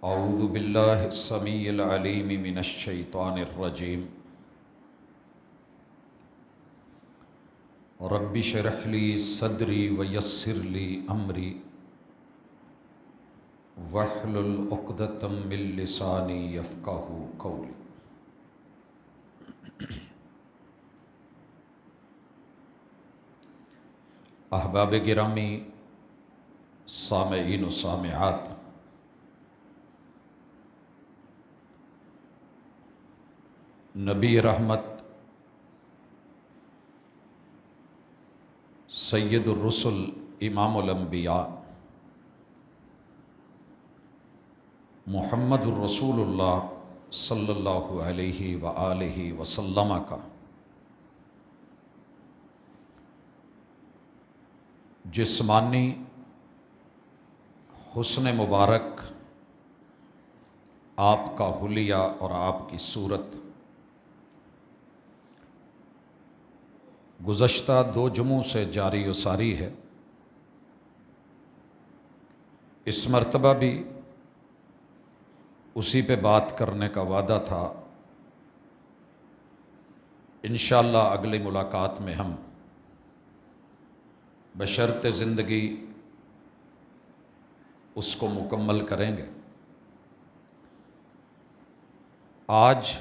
اعوذ باللہ السمیع العلیم من الشیطان الرجیم رب اشرح لی صدری ویسر لی امری واحلل عقدۃ من لسانی یفقہوا قولی۔ احباب گرامی، سامعین و سامعات، نبی رحمت سید الرسل امام الانبیاء محمد الرسول اللہ صلی اللہ علیہ وآلہ وسلم کا جسمانی حسن مبارک، آپ کا حلیہ اور آپ کی صورت گزشتہ 2 جمعوں سے جاری و ساری ہے۔ اس مرتبہ بھی اسی پہ بات کرنے کا وعدہ تھا۔ انشاءاللہ اگلی ملاقات میں ہم بشرط زندگی اس کو مکمل کریں گے۔ آج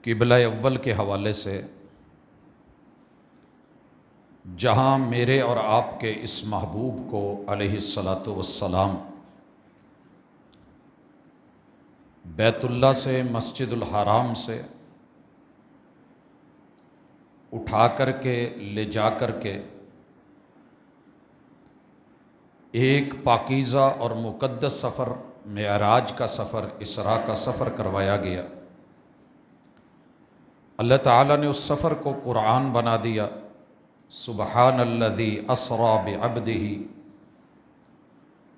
قبلہ اول کے حوالے سے، جہاں میرے اور آپ کے اس محبوب کو علیہ الصلاۃ والسلام بیت اللہ سے، مسجد الحرام سے اٹھا کر کے لے جا کر کے ایک پاکیزہ اور مقدس سفر، معراج کا سفر، اسراء کا سفر کروایا گیا۔ اللہ تعالیٰ نے اس سفر کو قرآن بنا دیا۔ سبحان الذی اسریٰ بعبدہ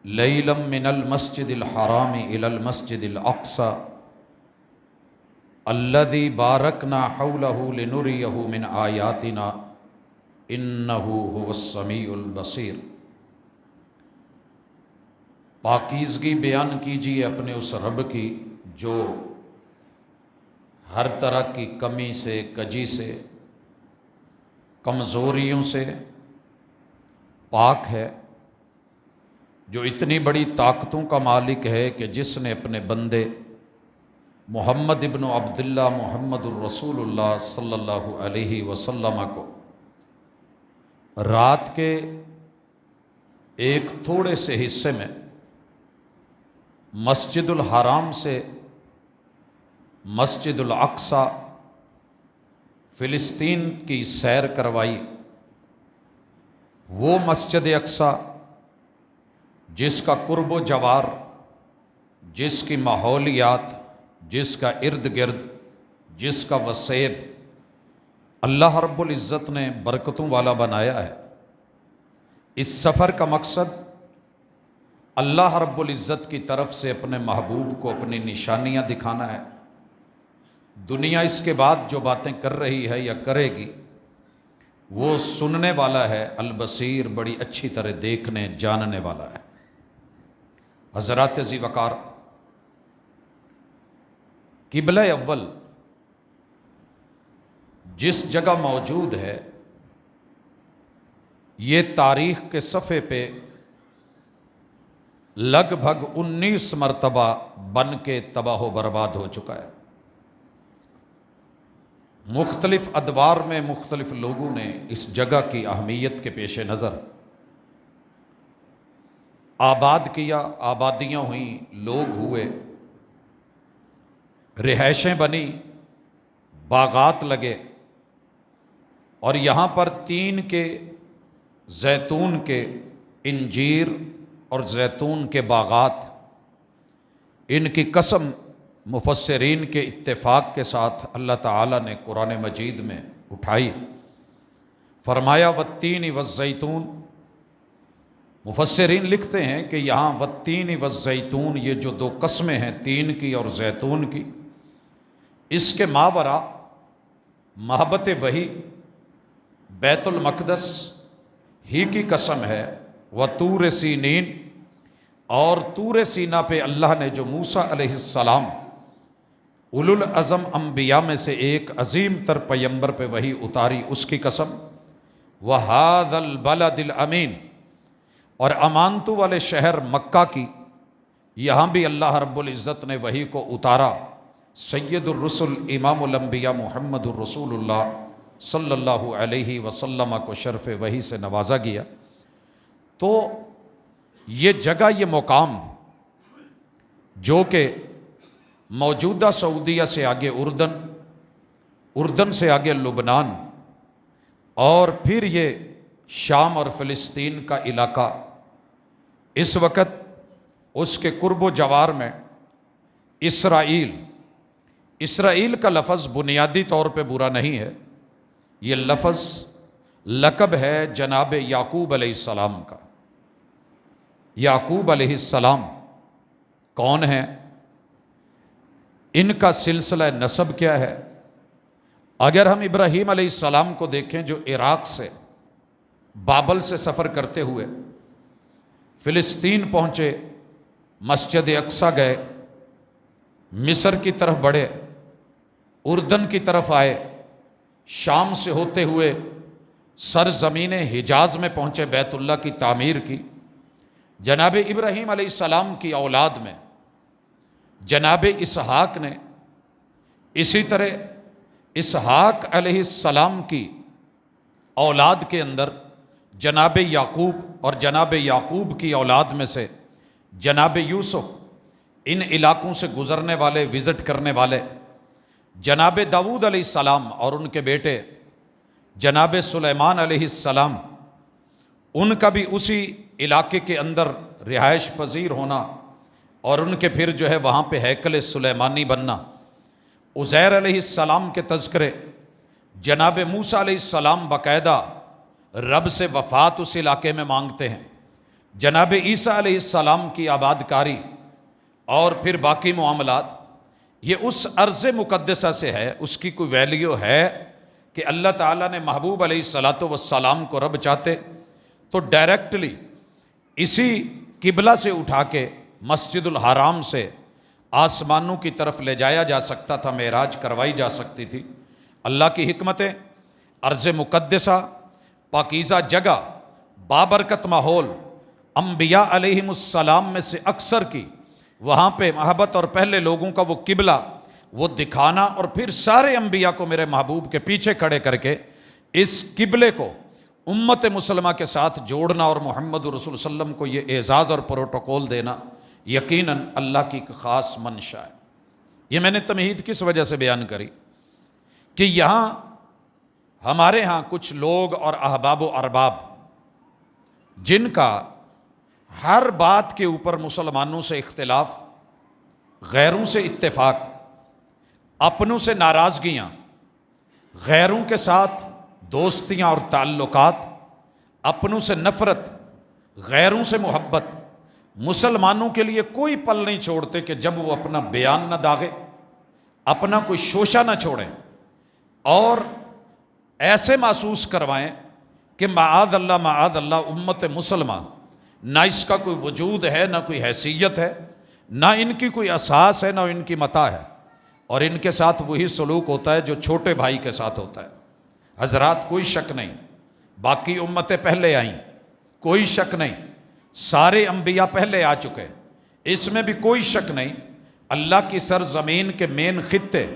لیلا من المسجد الحرام الی المسجد الاقصی الذی بارکنا حولہ لنریہ من آیاتنا انہ هو السمیع البصیر۔ پاکیزگی بیان کیجیے اپنے اس رب کی جو ہر طرح کی کمی سے، کجی سے، کمزوریوں سے پاک ہے، جو اتنی بڑی طاقتوں کا مالک ہے کہ جس نے اپنے بندے محمد ابن عبداللہ محمد الرسول اللہ صلی اللہ علیہ وسلم کو رات کے ایک تھوڑے سے حصے میں مسجد الحرام سے مسجد الاقصی فلسطین کی سیر کروائی۔ وہ مسجد اقصی جس کا قرب و جوار، جس کی ماحولیات، جس کا ارد گرد، جس کا وسیب اللہ رب العزت نے برکتوں والا بنایا ہے۔ اس سفر کا مقصد اللہ رب العزت کی طرف سے اپنے محبوب کو اپنی نشانیاں دکھانا ہے۔ دنیا اس کے بعد جو باتیں کر رہی ہے یا کرے گی وہ سننے والا ہے، البصیر، بڑی اچھی طرح دیکھنے جاننے والا ہے۔ حضرات ذی وقار، قبلہ اول جس جگہ موجود ہے یہ تاریخ کے صفحے پہ لگ بھگ 19 مرتبہ بن کے تباہ و برباد ہو چکا ہے۔ مختلف ادوار میں مختلف لوگوں نے اس جگہ کی اہمیت کے پیش نظر آباد کیا، آبادیاں ہوئیں، لوگ ہوئے، رہائشیں بنی، باغات لگے، اور یہاں پر 3 کے زیتون کے، انجیر اور زیتون کے باغات، ان کی قسم مفسرین کے اتفاق کے ساتھ اللہ تعالیٰ نے قرآن مجید میں اٹھائی۔ فرمایا والتین والزیتون۔ مفسرین لکھتے ہیں کہ یہاں والتین والزیتون، یہ جو 2 قسمیں ہیں، تین کی اور زیتون کی، اس کے ماورا محبت وحی بیت المقدس ہی کی قسم ہے۔ وطور سینین، اور طور سینا پہ اللہ نے جو موسیٰ علیہ السلام اولو العزم انبیاء میں سے ایک عظیم تر پیمبر پہ وحی اتاری، اس کی قسم، وَهَذَا الْبَلَدِ الْأَمِينَ، اور امانتوں والے شہر مکہ کی، یہاں بھی اللہ رب العزت نے وحی کو اتارا۔ سید الرسل امام الانبیاء محمد الرسول اللہ صلی اللہ علیہ وسلم کو شرف وحی سے نوازا گیا۔ تو یہ جگہ، یہ مقام جو کہ موجودہ سعودیہ سے آگے اردن سے آگے لبنان، اور پھر یہ شام اور فلسطین کا علاقہ، اس وقت اس کے قرب و جوار میں اسرائیل کا لفظ بنیادی طور پہ برا نہیں ہے، یہ لفظ لقب ہے جناب یعقوب علیہ السلام کا۔ یعقوب علیہ السلام کون ہیں؟ ان کا سلسلہ نسب کیا ہے؟ اگر ہم ابراہیم علیہ السلام کو دیکھیں جو عراق سے بابل سے سفر کرتے ہوئے فلسطین پہنچے، مسجد اقصیٰ گئے، مصر کی طرف بڑھے، اردن کی طرف آئے، شام سے ہوتے ہوئے سرزمین حجاز میں پہنچے، بیت اللہ کی تعمیر کی۔ جناب ابراہیم علیہ السلام کی اولاد میں جناب اسحاق نے، اسی طرح اسحاق علیہ السلام کی اولاد کے اندر جناب یعقوب، اور جناب یعقوب کی اولاد میں سے جناب یوسف، ان علاقوں سے گزرنے والے، وزٹ کرنے والے جناب داؤد علیہ السلام اور ان کے بیٹے جناب سلیمان علیہ السلام، ان کا بھی اسی علاقے کے اندر رہائش پذیر ہونا، اور ان کے پھر جو ہے وہاں پہ ہیکل سلیمانی بننا۔ عزیر علیہ السلام کے تذکرے، جناب موسیٰ علیہ السلام باقاعدہ رب سے وفات اس علاقے میں مانگتے ہیں، جناب عیسیٰ علیہ السلام کی آباد کاری اور پھر باقی معاملات، یہ اس ارض مقدسہ سے ہے، اس کی کوئی ویلیو ہے کہ اللہ تعالیٰ نے محبوب علیہ السلام کو رب چاہتے تو ڈائریکٹلی اسی قبلہ سے اٹھا کے مسجد الحرام سے آسمانوں کی طرف لے جایا جا سکتا تھا، معراج کروائی جا سکتی تھی۔ اللہ کی حکمتیں، ارض مقدسہ، پاکیزہ جگہ، بابرکت ماحول، انبیاء علیہم السلام میں سے اکثر کی وہاں پہ محبت، اور پہلے لوگوں کا وہ قبلہ وہ دکھانا، اور پھر سارے انبیاء کو میرے محبوب کے پیچھے کھڑے کر کے اس قبلے کو امت مسلمہ کے ساتھ جوڑنا، اور محمد رسول صلی اللہ علیہ وسلم کو یہ اعزاز اور پروٹوکول دینا، یقیناً اللہ کی ایک خاص منشا ہے۔ یہ میں نے تمہید کس وجہ سے بیان کری کہ یہاں ہمارے ہاں کچھ لوگ اور احباب و ارباب جن کا ہر بات کے اوپر مسلمانوں سے اختلاف، غیروں سے اتفاق، اپنوں سے ناراضگیاں، غیروں کے ساتھ دوستیاں اور تعلقات، اپنوں سے نفرت، غیروں سے محبت، مسلمانوں کے لیے کوئی پل نہیں چھوڑتے کہ جب وہ اپنا بیان نہ داغے، اپنا کوئی شوشہ نہ چھوڑیں، اور ایسے محسوس کروائیں کہ معاذ اللہ امت مسلمہ نہ اس کا کوئی وجود ہے، نہ کوئی حیثیت ہے، نہ ان کی کوئی اساس ہے، نہ ان کی متاع ہے، اور ان کے ساتھ وہی سلوک ہوتا ہے جو چھوٹے بھائی کے ساتھ ہوتا ہے۔ حضرات کوئی شک نہیں، باقی امتیں پہلے آئیں، کوئی شک نہیں، سارے انبیاء پہلے آ چکے، اس میں بھی کوئی شک نہیں۔ اللہ کی سرزمین کے مین خطے،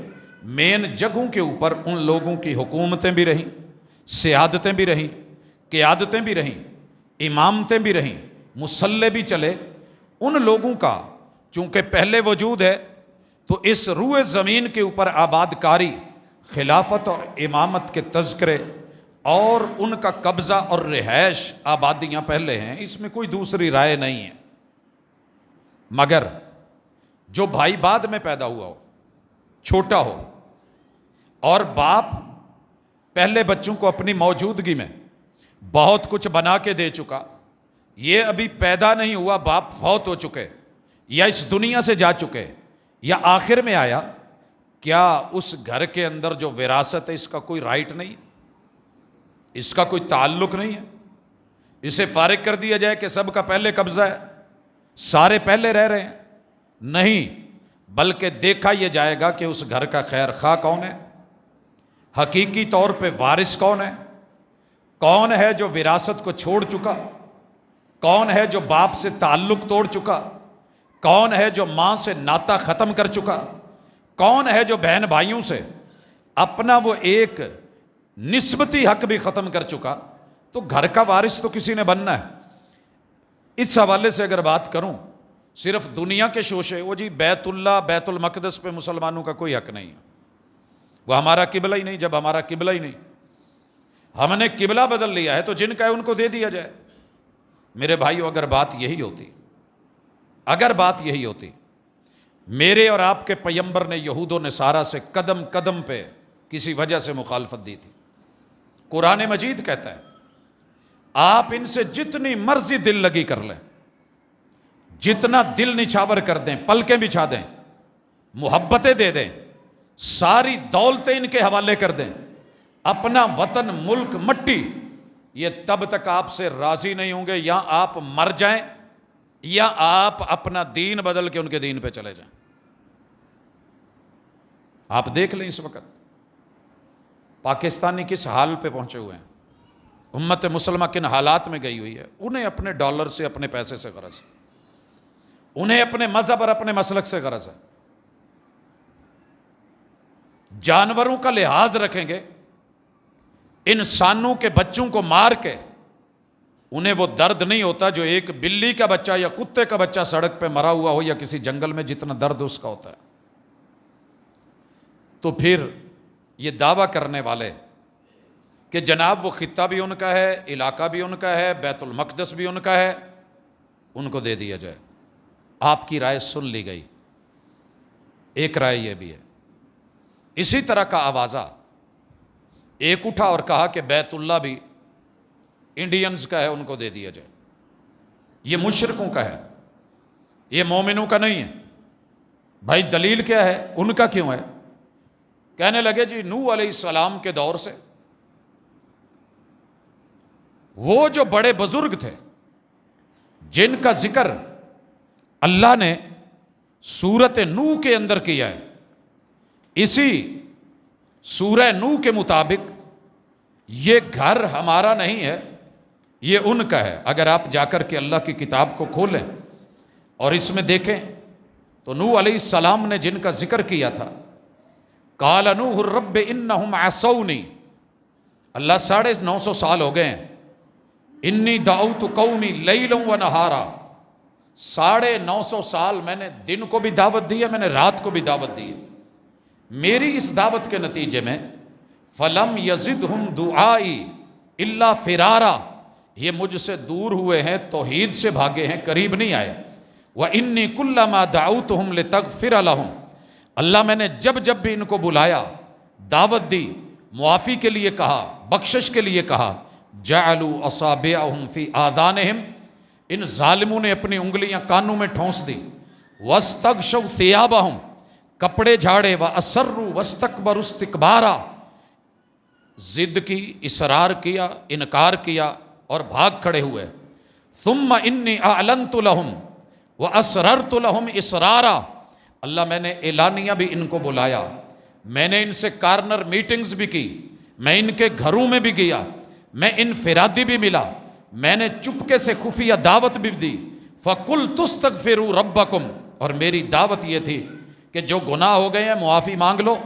مین جگہوں کے اوپر ان لوگوں کی حکومتیں بھی رہیں، سیادتیں بھی رہیں، قیادتیں بھی رہیں، امامتیں بھی رہیں، مسلح بھی چلے، ان لوگوں کا چونکہ پہلے وجود ہے تو اس روئے زمین کے اوپر آباد کاری، خلافت اور امامت کے تذکرے اور ان کا قبضہ اور رہائش، آبادیاں پہلے ہیں، اس میں کوئی دوسری رائے نہیں ہے۔ مگر جو بھائی بعد میں پیدا ہوا ہو، چھوٹا ہو، اور باپ پہلے بچوں کو اپنی موجودگی میں بہت کچھ بنا کے دے چکا، یہ ابھی پیدا نہیں ہوا، باپ فوت ہو چکے یا اس دنیا سے جا چکے یا آخر میں آیا، کیا اس گھر کے اندر جو وراثت ہے اس کا کوئی رائٹ نہیں ہے، اس کا کوئی تعلق نہیں ہے؟ اسے فارغ کر دیا جائے کہ سب کا پہلے قبضہ ہے، سارے پہلے رہ رہے ہیں؟ نہیں، بلکہ دیکھا یہ جائے گا کہ اس گھر کا خیر خواہ کون ہے، حقیقی طور پہ وارث کون ہے، کون ہے جو وراثت کو چھوڑ چکا، کون ہے جو باپ سے تعلق توڑ چکا، کون ہے جو ماں سے ناتا ختم کر چکا، کون ہے جو بہن بھائیوں سے اپنا وہ ایک نسبتی حق بھی ختم کر چکا۔ تو گھر کا وارث تو کسی نے بننا ہے۔ اس حوالے سے اگر بات کروں، صرف دنیا کے شوشے، وہ جی بیت اللہ بیت المقدس پہ مسلمانوں کا کوئی حق نہیں ہے، وہ ہمارا قبلہ ہی نہیں۔ جب ہمارا قبلہ ہی نہیں، ہم نے قبلہ بدل لیا ہے تو جن کا ہے ان کو دے دیا جائے۔ میرے بھائیو، اگر بات یہی ہوتی، میرے اور آپ کے پیغمبر نے یہود و نصارہ سے قدم قدم پہ کسی وجہ سے مخالفت دی تھی۔ قرآن مجید کہتا ہے آپ ان سے جتنی مرضی دل لگی کر لیں، جتنا دل نچھاور کر دیں، پلکیں بچھا دیں، محبتیں دے دیں، ساری دولتیں ان کے حوالے کر دیں، اپنا وطن ملک مٹی، یہ تب تک آپ سے راضی نہیں ہوں گے یا آپ مر جائیں یا آپ اپنا دین بدل کے ان کے دین پہ چلے جائیں۔ آپ دیکھ لیں اس وقت پاکستانی کس حال پہ پہنچے ہوئے ہیں، امت مسلمہ کن حالات میں گئی ہوئی ہے۔ انہیں اپنے ڈالر سے، اپنے پیسے سے غرض ہے، انہیں اپنے مذہب اور اپنے مسلک سے غرض ہے۔ جانوروں کا لحاظ رکھیں گے، انسانوں کے بچوں کو مار کے انہیں وہ درد نہیں ہوتا جو ایک بلی کا بچہ یا کتے کا بچہ سڑک پہ مرا ہوا ہو یا کسی جنگل میں جتنا درد اس کا ہوتا ہے۔ تو پھر یہ دعویٰ کرنے والے کہ جناب وہ خطہ بھی ان کا ہے، علاقہ بھی ان کا ہے، بیت المقدس بھی ان کا ہے، ان کو دے دیا جائے۔ آپ کی رائے سن لی گئی۔ ایک رائے یہ بھی ہے، اسی طرح کا آوازہ ایک اٹھا اور کہا کہ بیت اللہ بھی انڈینز کا ہے، ان کو دے دیا جائے، یہ مشرکوں کا ہے، یہ مومنوں کا نہیں ہے۔ بھائی دلیل کیا ہے، ان کا کیوں ہے؟ کہنے لگے جی نوح علیہ السلام کے دور سے وہ جو بڑے بزرگ تھے جن کا ذکر اللہ نے سورۃ نوح کے اندر کیا ہے، اسی سورہ نوح کے مطابق یہ گھر ہمارا نہیں ہے، یہ ان کا ہے۔ اگر آپ جا کر کے اللہ کی کتاب کو کھولیں اور اس میں دیکھیں تو نوح علیہ السلام نے جن کا ذکر کیا تھا، قال نوح رب انہم عصونی، اللہ 950 سال ہو گئے ہیں، انی دعوت قومی لیلا و نہارا، 950 سال میں نے دن کو بھی دعوت دی ہے، میں نے رات کو بھی دعوت دی ہے، میری اس دعوت کے نتیجے میں فلم یزدہم دعائی الا فرارا، یہ مجھ سے دور ہوئے ہیں، توحید سے بھاگے ہیں، قریب نہیں آئے۔ وانی کلما دعوتہم لتغفر لہم، اللہ میں نے جب جب بھی ان کو بلایا، دعوت دی، معافی کے لیے کہا، بخشش کے لیے کہا، جعلوا اصابعہم فی آذانہم، ان ظالموں نے اپنی انگلیاں کانوں میں ٹھونس دی، واستغشوا ثیابہم، کپڑے جھاڑے، واسروا واستکبروا استکبارا، ضد کی، اصرار کیا، انکار کیا اور بھاگ کھڑے ہوئے۔ ثم انی اعلنت لہم واسررت لہم اسرارا، اللہ میں نے اعلانیہ بھی ان کو بلایا، میں نے ان سے کارنر میٹنگز بھی کی، میں ان کے گھروں میں بھی گیا، میں انفرادی بھی ملا، میں نے چپکے سے خفیہ دعوت بھی دی۔ فَقُلْتُ اسْتَغْفِرُوا رَبَّكُمْ، اور میری دعوت یہ تھی کہ جو گناہ ہو گئے ہیں معافی مانگ لو،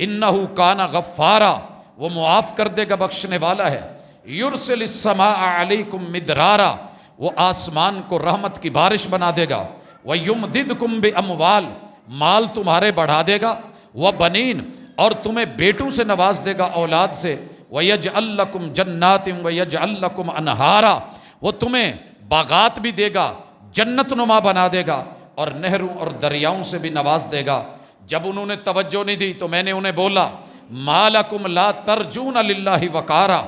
إِنَّهُ كَانَ غَفَّارًا، وہ معاف کر دے گا، بخشنے والا ہے۔ يُرْسِلِ السَّمَاءَ عَلَيْكُمْ مِدْرَارًا، وہ آسمان کو رحمت کی بارش بنا دے گا۔ وَيُمْدِدْكُمْ بِأَمْوَالٍ، مال تمہارے بڑھا دے گا، وَبَنِينَ، اور تمہیں بیٹوں سے نواز دے گا، اولاد سے۔ وَيَجْعَلْ لَكُمْ جَنَّاتٍ وَيَجْعَلْ لَكُمْ أَنْهَارًا، وہ تمہیں باغات بھی دے گا، جنت نما بنا دے گا، اور نہروں اور دریاؤں سے بھی نواز دے گا۔ جب انہوں نے توجہ نہیں دی تو میں نے انہیں بولا، مَا لَكُمْ لَا تَرْجُونَ لِلَّهِ وَقَارًا،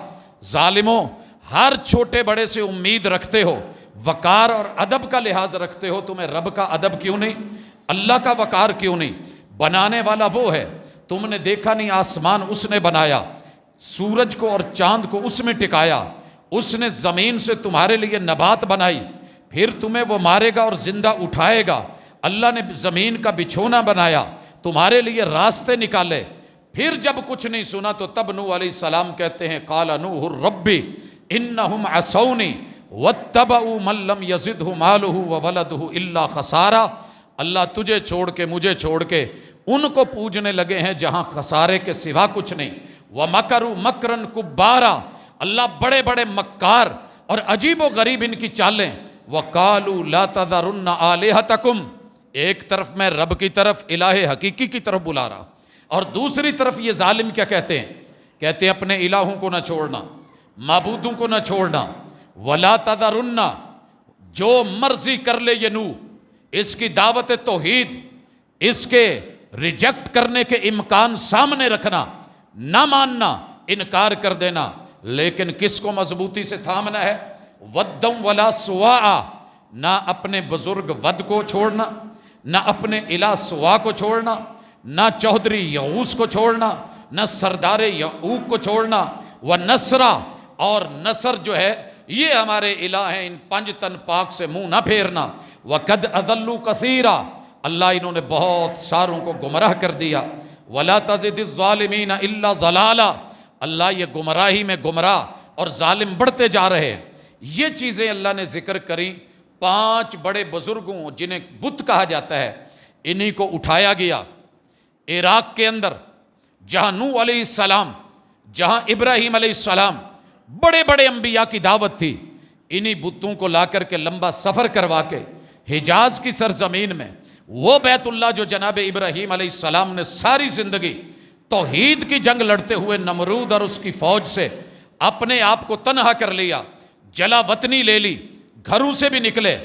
ظالموں، ہر چھوٹے بڑے سے امید رکھتے ہو، وقار اور ادب کا لحاظ رکھتے ہو، تمہیں رب کا ادب کیوں نہیں، اللہ کا وقار کیوں نہیں؟ بنانے والا وہ ہے، تم نے دیکھا نہیں آسمان اس نے بنایا، سورج کو اور چاند کو اس میں ٹکایا، اس نے زمین سے تمہارے لیے نبات بنائی، پھر تمہیں وہ مارے گا اور زندہ اٹھائے گا، اللہ نے زمین کا بچھونا بنایا، تمہارے لیے راستے نکالے۔ پھر جب کچھ نہیں سنا تو تب نوح علیہ السلام کہتے ہیں قال نوح ربی انہم عصونی واتبعوا من لم یزدہ مالہ وولدہ الا خسارا، اللہ تجھے چھوڑ کے مجھے چھوڑ کے ان کو پوجنے لگے ہیں جہاں خسارے کے سوا کچھ نہیں۔ وَمَكَرُوا مَكْرًا كُبَّارًا، اللہ بڑے بڑے مکار اور عجیب و غریب ان کی چالیں۔ وَقَالُوا لَا تَذَرُنَّ آلِهَتَكُمْ، ایک طرف میں رب کی طرف الہ حقیقی کی طرف بلا رہا، اور دوسری طرف یہ ظالم کیا کہتے ہیں؟ کہتے ہیں اپنے الہوں کو نہ چھوڑنا، معبودوں کو نہ چھوڑنا۔ وَلَا تَذَرُنَّ، جو مرضی کر لے یہ نوح، اس کی دعوت توحید، اس کے ریجیکٹ کرنے کے امکان سامنے رکھنا، نہ ماننا، انکار کر دینا، لیکن کس کو مضبوطی سے تھامنا ہے؟ وَدًّا وَلَا سُوَاءً، نہ اپنے بزرگ ود کو چھوڑنا، نہ اپنے الہ سوا کو چھوڑنا، نہ چودھری یعوس کو چھوڑنا، نہ سردار یعوق کو چھوڑنا، وَنَصْرًا، اور نصر جو ہے یہ ہمارے الہ ہیں، ان پنج تن پاک سے منہ نہ پھیرنا۔ وَقَدْ أَضَلُّوا كَثِيرًا، اللہ انہوں نے بہت ساروں کو گمراہ کر دیا۔ وَلَا تَزِدِ الظَّالِمِينَ إِلَّا ضَلَالًا، اللہ یہ گمراہی میں گمراہ اور ظالم بڑھتے جا رہے ہیں۔ یہ چیزیں اللہ نے ذکر کریں، 5 بڑے بزرگوں جنہیں بت کہا جاتا ہے، انہی کو اٹھایا گیا عراق کے اندر، جہاں نوح علیہ السلام، جہاں ابراہیم علیہ السلام، بڑے بڑے انبیاء کی دعوت تھی، انہی بتوں کو لا کر کے لمبا سفر کروا کے حجاز کی سرزمین میں وہ بیت اللہ جو جناب ابراہیم علیہ السلام نے ساری زندگی توحید کی جنگ لڑتے ہوئے نمرود اور اس کی فوج سے اپنے آپ کو تنہا کر لیا، جلا وطنی لے لی، گھروں سے بھی نکلے،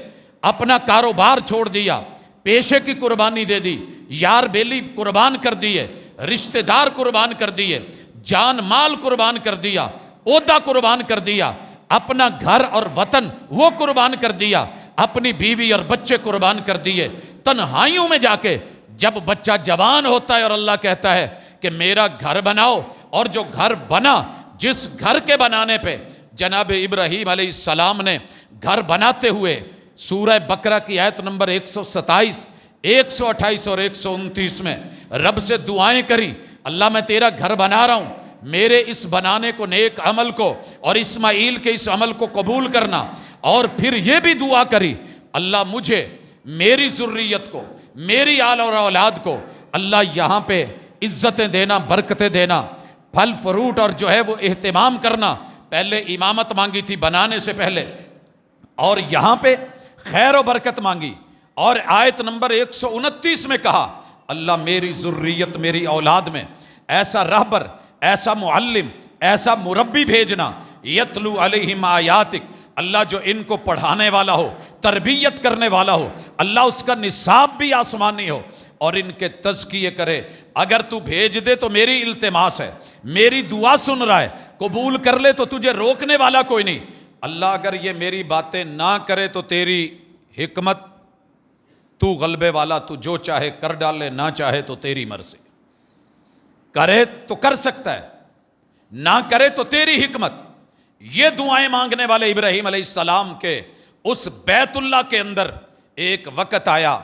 اپنا کاروبار چھوڑ دیا، پیشے کی قربانی دے دی، یار بیلی قربان کر دیے، رشتہ دار قربان کر دیے، جان مال قربان کر دیا، عہدہ قربان کر دیا، اپنا گھر اور وطن وہ قربان کر دیا، اپنی بیوی اور بچے قربان کر دیے، تنہائیوں میں جا کے جب بچہ جوان ہوتا ہے اور اللہ کہتا ہے کہ میرا گھر بناؤ، اور جو گھر بنا، جس گھر کے بنانے پہ جناب ابراہیم علیہ السلام نے گھر بناتے ہوئے سورہ بقرہ کی آیت نمبر 127، 128 اور 129 میں رب سے دعائیں کری، اللہ میں تیرا گھر بنا رہا ہوں، میرے اس بنانے کو، نیک عمل کو اور اسماعیل کے اس عمل کو قبول کرنا، اور پھر یہ بھی دعا کری اللہ مجھے، میری ذریت کو، میری آل اور اولاد کو اللہ یہاں پہ عزتیں دینا، برکتیں دینا، پھل فروٹ اور جو ہے وہ اہتمام کرنا۔ پہلے امامت مانگی تھی بنانے سے پہلے، اور یہاں پہ خیر و برکت مانگی، اور آیت نمبر 129 میں کہا اللہ میری ذریت، میری اولاد میں ایسا رہبر، ایسا معلم، ایسا مربی بھیجنا، یتلو علیہم آیاتک، اللہ جو ان کو پڑھانے والا ہو، تربیت کرنے والا ہو، اللہ اس کا نصاب بھی آسمانی ہو، اور ان کے تزکیے کرے۔ اگر تو بھیج دے تو میری التماس ہے، میری دعا سن رہا ہے، قبول کر لے تو تجھے روکنے والا کوئی نہیں۔ اللہ اگر یہ میری باتیں نہ کرے تو تیری حکمت، تو غلبے والا، تو جو چاہے کر ڈالے، نہ چاہے تو تیری مرضی، کرے تو کر سکتا ہے، نہ کرے تو تیری حکمت۔ یہ دعائیں مانگنے والے ابراہیم علیہ السلام کے اس بیت اللہ کے اندر ایک وقت آیا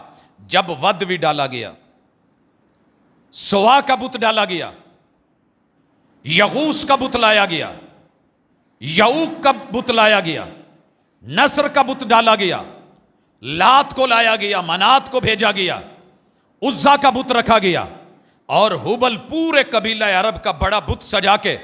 جب ود بھی ڈالا گیا، سوا کا بت ڈالا گیا، یغوس کا بت لایا گیا، یعوق کا بت لایا گیا، نصر کا بت ڈالا گیا، لات کو لایا گیا، منات کو بھیجا گیا، عزا کا بت رکھا گیا، اور حبل پورے قبیلہ عرب کا بڑا بت سجا کے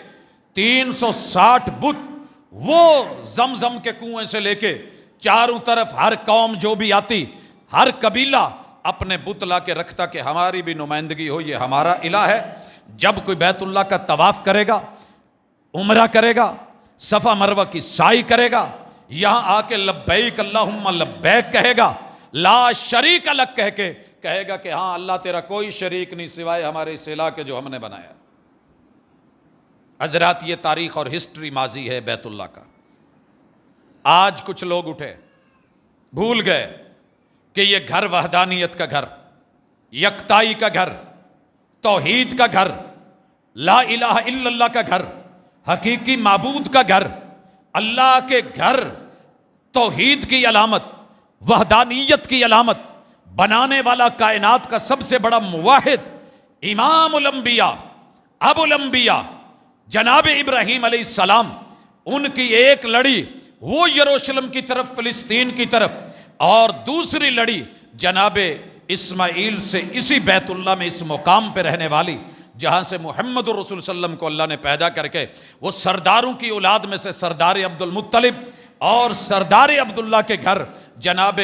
360 بت، وہ زمزم کے کنویں سے لے کے چاروں طرف ہر قوم جو بھی آتی، ہر قبیلہ اپنے بت لا کے رکھتا کہ ہماری بھی نمائندگی ہو، یہ ہمارا الہ ہے۔ جب کوئی بیت اللہ کا طواف کرے گا، عمرہ کرے گا، صفا مروہ کی سعی کرے گا، یہاں آ کے لبیک اللہم لبیک کہے گا، لا شریک لک کہہ کے کہے گا کہ ہاں اللہ تیرا کوئی شریک نہیں سوائے ہمارے اس الہ کے جو ہم نے بنایا۔ حضرات یہ تاریخ اور ہسٹری ماضی ہے بیت اللہ کا۔ آج کچھ لوگ اٹھے، بھول گئے کہ یہ گھر وحدانیت کا گھر، یکتائی کا گھر، توحید کا گھر، لا الہ الا اللہ کا گھر، حقیقی معبود کا گھر، اللہ کے گھر، توحید کی علامت، وحدانیت کی علامت، بنانے والا کائنات کا سب سے بڑا مواحد، امام الانبیاء ابو الانبیاء جناب ابراہیم علیہ السلام، ان کی ایک لڑی وہ یروشلم کی طرف، فلسطین کی طرف، اور دوسری لڑی جناب اسماعیل سے اسی بیت اللہ میں اس مقام پہ رہنے والی، جہاں سے محمد رسول صلی اللہ علیہ وسلم کو اللہ نے پیدا کر کے وہ سرداروں کی اولاد میں سے سردار عبد المطلب اور سردار عبداللہ کے گھر جناب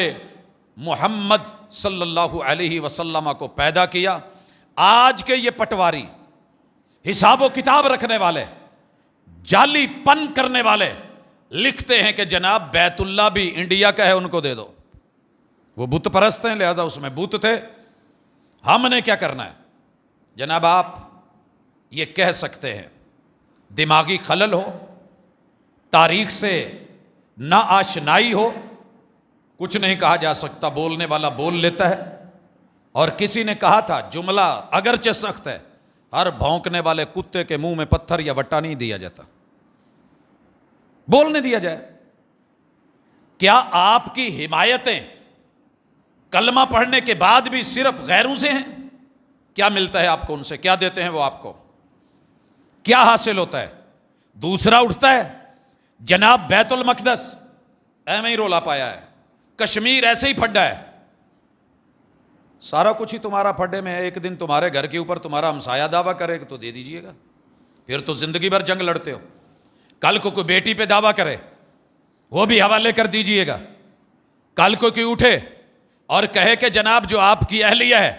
محمد صلی اللہ علیہ وسلم کو پیدا کیا۔ آج کے یہ پٹواری، حساب و کتاب رکھنے والے، جعلی پن کرنے والے لکھتے ہیں کہ جناب بیت اللہ بھی انڈیا کا ہے، ان کو دے دو، وہ بت پرست ہیں لہذا اس میں بت تھے، ہم نے کیا کرنا ہے؟ جناب آپ یہ کہہ سکتے ہیں، دماغی خلل ہو، تاریخ سے نا آشنائی ہو، کچھ نہیں کہا جا سکتا، بولنے والا بول لیتا ہے۔ اور کسی نے کہا تھا جملہ اگرچہ سخت ہے، ہر بھونکنے والے کتے کے منہ میں پتھر یا وٹا نہیں دیا جاتا، بولنے دیا جائے۔ کیا آپ کی حمایتیں کلمہ پڑھنے کے بعد بھی صرف غیروں سے ہیں؟ کیا ملتا ہے آپ کو ان سے؟ کیا دیتے ہیں وہ آپ کو؟ کیا حاصل ہوتا ہے؟ دوسرا اٹھتا ہے جناب بیت المقدس ایویں ہی رولا پایا ہے، کشمیر ایسے ہی پھڈا ہے، سارا کچھ ہی تمہارا پھڈے میں ہے، ایک دن تمہارے گھر کے اوپر تمہارا ہمسایہ دعویٰ کرے تو دے دیجئے گا، پھر تو زندگی بھر جنگ لڑتے ہو۔ کل کو کوئی بیٹی پہ دعویٰ کرے وہ بھی حوالے کر دیجئے گا۔ کل کو کوئی اٹھے اور کہے کہ جناب جو آپ کی اہلیہ ہے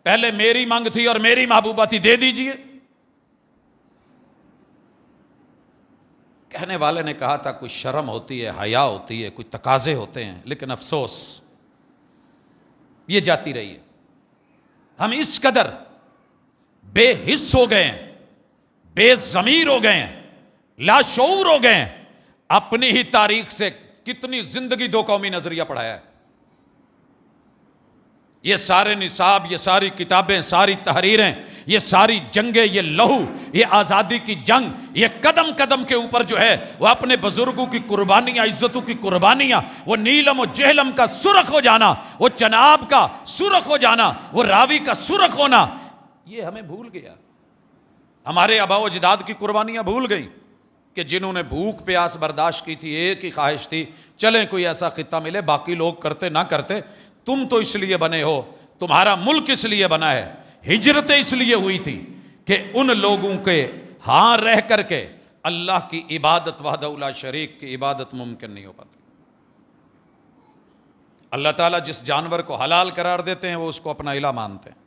پہلے میری مانگ تھی اور میری محبوبہ تھی، دے دیجئے۔ کہنے والے نے کہا تھا کوئی شرم ہوتی ہے، حیا ہوتی ہے، کوئی تقاضے ہوتے ہیں، لیکن افسوس یہ جاتی رہی ہے۔ ہم اس قدر بے حس ہو گئے ہیں، بے ضمیر ہو گئے ہیں، لاشعور ہو گئے ہیں، اپنی ہی تاریخ سے کتنی زندگی دو قومی نظریہ پڑھایا ہے۔ یہ سارے نصاب، یہ ساری کتابیں، ساری تحریریں، یہ ساری جنگیں، یہ لہو، یہ آزادی کی جنگ، یہ قدم قدم کے اوپر جو ہے وہ اپنے بزرگوں کی قربانیاں، عزتوں کی قربانیاں، وہ نیلم و جہلم کا سرخ ہو جانا، وہ چناب کا سرخ ہو جانا، وہ راوی کا سرخ ہونا، یہ ہمیں بھول گیا۔ ہمارے آباء و اجداد کی قربانیاں بھول گئیں کہ جنہوں نے بھوک پیاس برداشت کی تھی، ایک ہی خواہش تھی، چلیں کوئی ایسا خطہ ملے، باقی لوگ کرتے نہ کرتے، تم تو اس لیے بنے ہو، تمہارا ملک اس لیے بنا ہے، ہجرتیں اس لیے ہوئی تھی کہ ان لوگوں کے ہاں رہ کر کے اللہ کی عبادت وحدہ لا شریک کی عبادت ممکن نہیں ہو پاتی۔ اللہ تعالیٰ جس جانور کو حلال قرار دیتے ہیں وہ اس کو اپنا الہ مانتے ہیں۔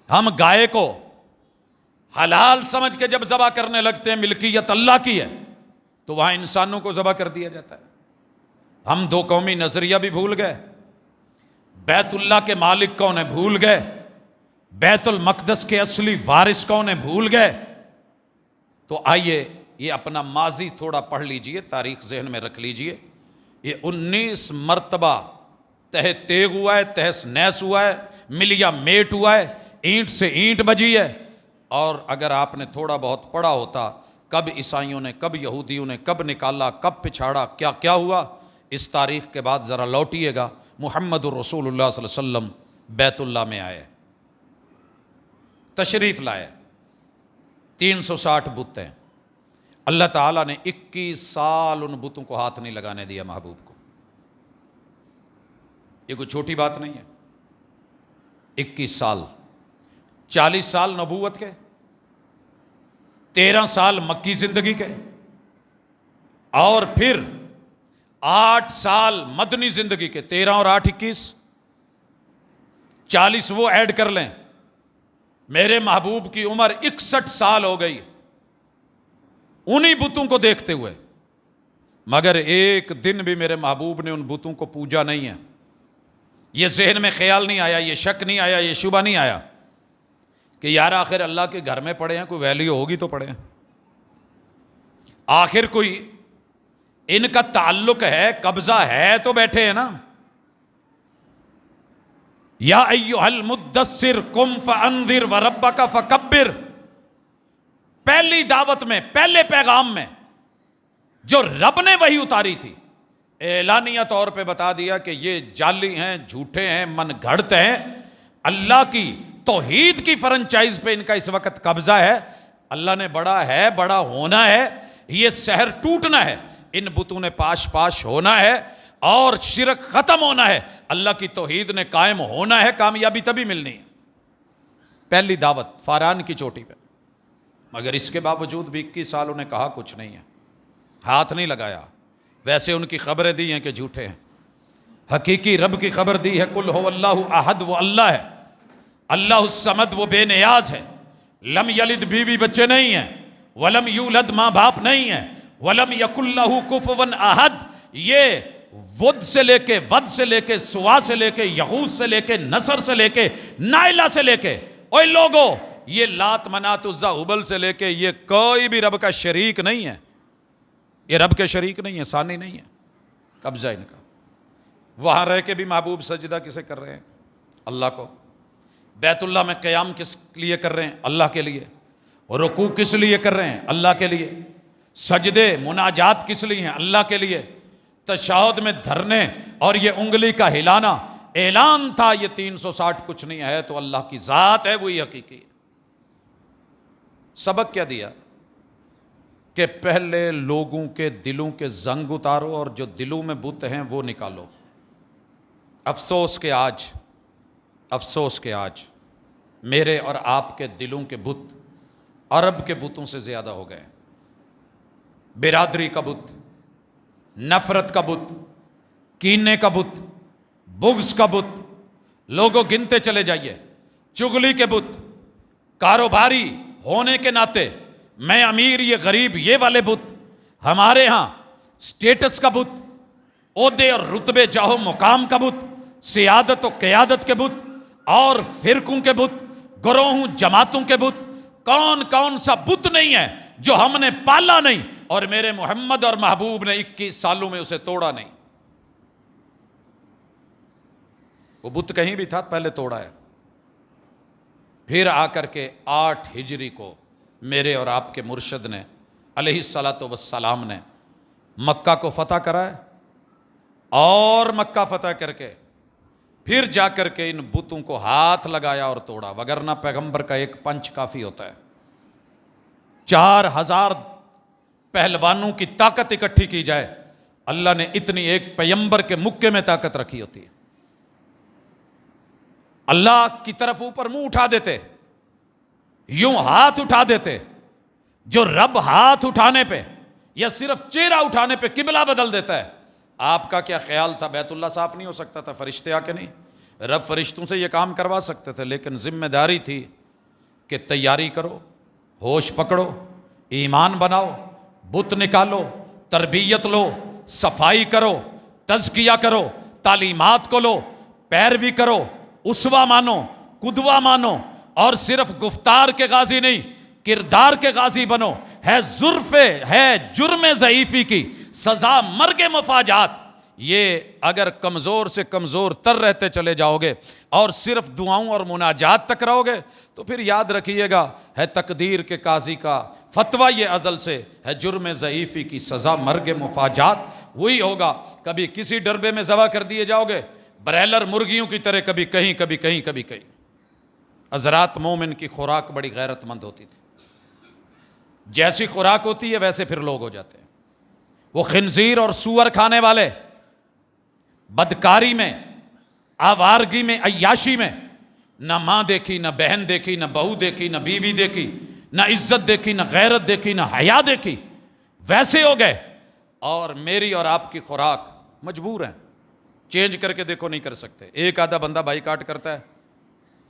ہم گائے کو حلال سمجھ کے جب ذبح کرنے لگتے ہیں، ملکیت اللہ کی ہے، تو وہاں انسانوں کو ذبح کر دیا جاتا ہے۔ ہم دو قومی نظریہ بھی بھول گئے، بیت اللہ کے مالک کون ہے بھول گئے، بیت المقدس کے اصلی وارث کون ہے بھول گئے۔ تو آئیے یہ اپنا ماضی تھوڑا پڑھ لیجئے، تاریخ ذہن میں رکھ لیجئے۔ یہ 19 مرتبہ تہ تیغ ہوا ہے، تہس نیس ہوا ہے، ملیا میٹ ہوا ہے، اینٹ سے اینٹ بجی ہے۔ اور اگر آپ نے تھوڑا بہت پڑھا ہوتا کب عیسائیوں نے، کب یہودیوں نے، کب نکالا، کب پچھاڑا، کیا کیا ہوا، اس تاریخ کے بعد ذرا لوٹیے گا۔ محمد الرسول اللہ صلی اللہ علیہ وسلم بیت اللہ میں آئے، تشریف لائے، 360 بت ہیں، اللہ تعالیٰ نے 21 سال ان بتوں کو ہاتھ نہیں لگانے دیا محبوب کو۔ یہ کوئی چھوٹی بات نہیں ہے، 21 سال، 40 سال نبوت کے، 13 سال مکی زندگی کے، اور پھر 8 سال مدنی زندگی کے، 13 اور 8 21، 40 وہ ایڈ کر لیں، میرے محبوب کی عمر 61 سال ہو گئی انہی بتوں کو دیکھتے ہوئے، مگر ایک دن بھی میرے محبوب نے ان بتوں کو پوجا نہیں ہے۔ یہ ذہن میں خیال نہیں آیا، یہ شک نہیں آیا، یہ شبہ نہیں آیا کہ یار آخر اللہ کے گھر میں پڑے ہیں، کوئی ویلیو ہوگی تو پڑے ہیں، آخر کوئی ان کا تعلق ہے، قبضہ ہے تو بیٹھے ہیں نا۔ یا ایھا المدثر قم فانذر وربک فکبر، پہلی دعوت میں، پہلے پیغام میں جو رب نے وحی اتاری تھی، اعلانیہ طور پہ بتا دیا کہ یہ جعلی ہیں، جھوٹے ہیں، من گھڑت ہیں، اللہ کی توحید کی فرنچائز پہ ان کا اس وقت قبضہ ہے، اللہ نے بڑا ہونا ہے، یہ سحر ٹوٹنا ہے، ان بتوں نے پاش ہونا ہے اور شرک ختم ہونا ہے، اللہ کی توحید نے قائم ہونا ہے، کامیابی تبھی ملنی ہے۔ پہلی دعوت فاران کی چوٹی پہ، مگر اس کے باوجود بھی 21 سال انہیں کہا کچھ نہیں ہے، ہاتھ نہیں لگایا۔ ویسے ان کی خبریں دی ہیں کہ جھوٹے ہیں، حقیقی رب کی خبر دی ہے، قل هو اللہ احد، وہ اللہ ہے، اللہ الصمد، وہ بے نیاز ہے، لم یلد، بیوی بچے نہیں ہیں، ولم یولد، ماں باپ نہیں ہیں، ولم یکن لہ کفوا احد، یہ ود سے لے کے ود سے لے کے سوا سے لے کے یغوث سے لے کے نصر سے لے کے نائلہ سے لے کے، اوے لوگو، یہ لات منات عزا ہبل سے لے کے یہ کوئی بھی رب کا شریک نہیں ہے، یہ رب کے شریک نہیں ہے، ثانی نہیں ہے، قبضہ ان کا۔ وہاں رہ کے بھی محبوب سجدہ کسے کر رہے ہیں؟ اللہ کو۔ بیت اللہ میں قیام کس لیے کر رہے ہیں؟ اللہ کے لیے۔ رکوع کس لیے کر رہے ہیں؟ اللہ کے لیے۔ سجدے مناجات کس لیے ہیں؟ اللہ کے لیے۔ تشہد میں دھرنے اور یہ انگلی کا ہلانا اعلان تھا، یہ 360 کچھ نہیں ہے تو اللہ کی ذات ہے، وہی حقیقی ہے۔ سبق کیا دیا؟ کہ پہلے لوگوں کے دلوں کے زنگ اتارو اور جو دلوں میں بت ہیں وہ نکالو۔ افسوس کہ آج میرے اور آپ کے دلوں کے بت عرب کے بتوں سے زیادہ ہو گئے۔ برادری کا بت، نفرت کا بت، کینے کا بت، بغض کا بت، لوگوں گنتے چلے جائیے، چغلی کے بت، کاروباری ہونے کے ناطے میں امیر یہ غریب یہ والے بت، ہمارے ہاں سٹیٹس کا بت، عہدے اور رتبے جاہو مقام کا بت، سیادت و قیادت کے بت اور فرقوں کے بت، گروہوں جماعتوں کے بت، کون سا بت نہیں ہے جو ہم نے پالا نہیں اور میرے محمد اور محبوب نے 21 سالوں میں اسے توڑا نہیں۔ وہ بت کہیں بھی تھا، پہلے توڑا ہے۔ پھر آ کر کے 8 ہجری کو میرے اور آپ کے مرشد نے علیہ الصلاۃ والسلام نے مکہ کو فتح کرا ہے، اور مکہ فتح کر کے پھر جا کر کے ان بتوں کو ہاتھ لگایا اور توڑا، وگرنہ پیغمبر کا ایک پنچ کافی ہوتا ہے۔ 4000 پہلوانوں کی طاقت اکٹھی کی جائے، اللہ نے اتنی ایک پیغمبر کے مکے میں طاقت رکھی ہوتی ہے۔ اللہ کی طرف اوپر منہ اٹھا دیتے، یوں ہاتھ اٹھا دیتے، جو رب ہاتھ اٹھانے پہ یا صرف چہرہ اٹھانے پہ قبلہ بدل دیتا ہے۔ آپ کا کیا خیال تھا بیت اللہ صاف نہیں ہو سکتا تھا؟ فرشتے آ کے نہیں؟ رب فرشتوں سے یہ کام کروا سکتے تھے، لیکن ذمہ داری تھی کہ تیاری کرو، ہوش پکڑو، ایمان بناؤ، بت نکالو، تربیت لو، صفائی کرو، تزکیہ کرو، تعلیمات کو لو، پیروی کرو، اسوہ مانو، قدوہ مانو، اور صرف گفتار کے غازی نہیں، کردار کے غازی بنو۔ ہے جرم ضعیفی کی سزا مرگ مفاجات۔ یہ اگر کمزور سے کمزور تر رہتے چلے جاؤ گے اور صرف دعاؤں اور مناجات تک رہو گے تو پھر یاد رکھیے گا، ہے تقدیر کے قاضی کا فتویٰ یہ ازل سے، ہے جرم ضعیفی کی سزا مرگ مفاجات۔ وہی ہوگا، کبھی کسی ڈربے میں ذبح کر دیے جاؤ گے برائلر مرغیوں کی طرح، کبھی کہیں کبھی کہیں کبھی کہیں۔ حضرات مومن کی خوراک بڑی غیرت مند ہوتی تھی، جیسی خوراک ہوتی ہے ویسے پھر لوگ ہو جاتے ہیں۔ وہ خنزیر اور سور کھانے والے بدکاری میں، آوارگی میں، عیاشی میں نہ ماں دیکھی، نہ بہن دیکھی، نہ بہو دیکھی، نہ بیوی دیکھی، نہ عزت دیکھی، نہ غیرت دیکھی، نہ حیا دیکھی، ویسے ہو گئے۔ اور میری اور آپ کی خوراک مجبور ہیں، چینج کر کے دیکھو نہیں کر سکتے۔ ایک آدھا بندہ بائی کاٹ کرتا ہے،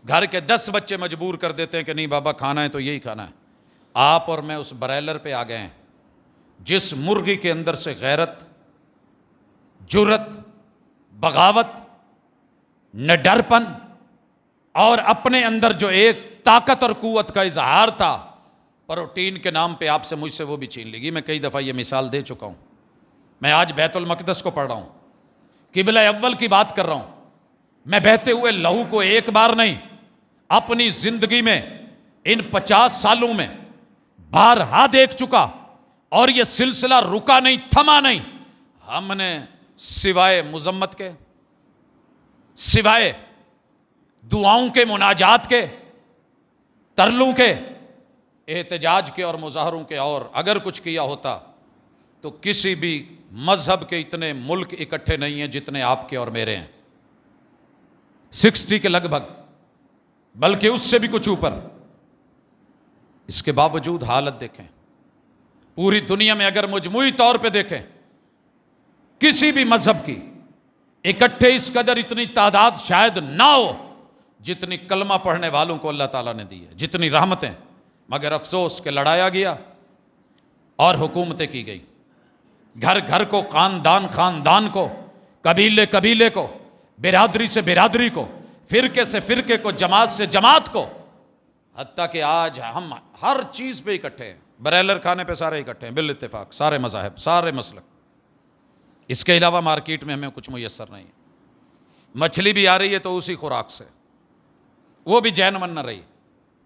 گھر کے 10 بچے مجبور کر دیتے ہیں کہ نہیں بابا کھانا ہے تو یہی کھانا ہے۔ آپ اور میں اس برائلر پہ آ گئے ہیں جس مرغی کے اندر سے غیرت، جرت، بغاوت، نڈرپن اور اپنے اندر جو ایک طاقت اور قوت کا اظہار تھا، پروٹین کے نام پہ آپ سے مجھ سے وہ بھی چھین لی گی۔ میں کئی دفعہ یہ مثال دے چکا ہوں۔ میں آج بیت المقدس کو پڑھ رہا ہوں، قبلہ اول کی بات کر رہا ہوں۔ میں بہتے ہوئے لہو کو ایک بار نہیں، اپنی زندگی میں ان 50 سالوں میں بارہا دیکھ چکا، اور یہ سلسلہ رکا نہیں، تھما نہیں۔ ہم نے سوائے مذمت کے، سوائے دعاؤں کے، مناجات کے، ترلوں کے، احتجاج کے اور مظاہروں کے، اور اگر کچھ کیا ہوتا تو کسی بھی مذہب کے اتنے ملک اکٹھے نہیں ہیں جتنے آپ کے اور میرے ہیں، 60 کے لگ بھگ، بلکہ اس سے بھی کچھ اوپر۔ اس کے باوجود حالت دیکھیں، پوری دنیا میں اگر مجموعی طور پہ دیکھیں کسی بھی مذہب کی اکٹھے اس قدر اتنی تعداد شاید نہ ہو جتنی کلمہ پڑھنے والوں کو اللہ تعالیٰ نے دی ہے، جتنی رحمتیں، مگر افسوس کہ لڑایا گیا اور حکومتیں کی گئی، گھر گھر کو، خاندان خاندان کو، قبیلے قبیلے کو، برادری سے برادری کو، فرقے سے فرقے کو، جماعت سے جماعت کو، حتیٰ کہ آج ہم ہر چیز پہ اکٹھے ہیں، بریلر کھانے پہ سارے اکٹھے ہیں بالاتفاق، سارے مذاہب، سارے مسلک۔ اس کے علاوہ مارکیٹ میں ہمیں کچھ میسر نہیں ہے، مچھلی بھی آ رہی ہے تو اسی خوراک سے، وہ بھی جین من نہ رہی،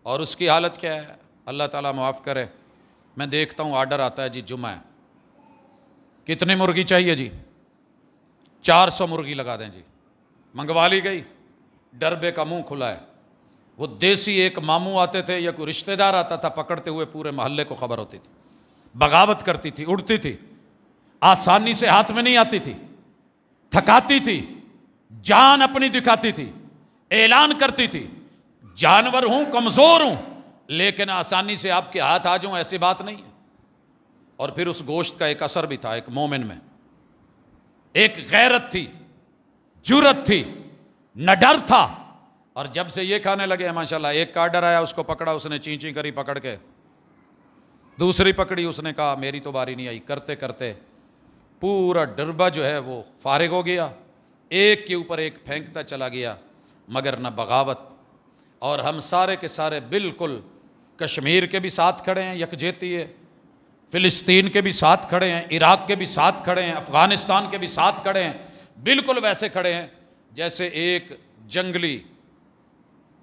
اور اس کی حالت کیا ہے؟ اللہ تعالیٰ معاف کرے، میں دیکھتا ہوں آرڈر آتا ہے جی جمعہ ہے، کتنی مرغی چاہیے جی؟ 400 مرغی لگا دیں جی، منگوا لی گئی، ڈربے کا منہ کھلا ہے، وہ دیسی ایک ماموں آتے تھے یا کوئی رشتہ دار آتا تھا پکڑتے ہوئے، پورے محلے کو خبر ہوتی تھی، بغاوت کرتی تھی، اڑتی تھی، آسانی سے ہاتھ میں نہیں آتی تھی، تھکاتی تھی، جان اپنی دکھاتی تھی، اعلان کرتی تھی جانور ہوں، کمزور ہوں، لیکن آسانی سے آپ کے ہاتھ آ جاؤں ایسی بات نہیں ہے۔ اور پھر اس گوشت کا ایک اثر بھی تھا ایک مومن میں، ایک غیرت تھی، جرت تھی، نہ ڈر تھا، اور جب سے یہ کھانے لگے ماشاءاللہ، ایک کا آرڈر آیا، اس کو پکڑا، اس نے چین چین کری پکڑ کے، دوسری پکڑی، اس نے کہا میری تو باری نہیں آئی، کرتے کرتے پورا ڈربہ جو ہے وہ فارغ ہو گیا، ایک کے اوپر ایک پھینکتا چلا گیا، مگر نہ بغاوت۔ اور ہم سارے کے سارے بالکل کشمیر کے بھی ساتھ کھڑے ہیں، یکجہتی ہے، فلسطین کے بھی ساتھ کھڑے ہیں، عراق کے بھی ساتھ کھڑے ہیں، افغانستان کے بھی ساتھ کھڑے ہیں، بالکل ویسے کھڑے ہیں جیسے ایک جنگلی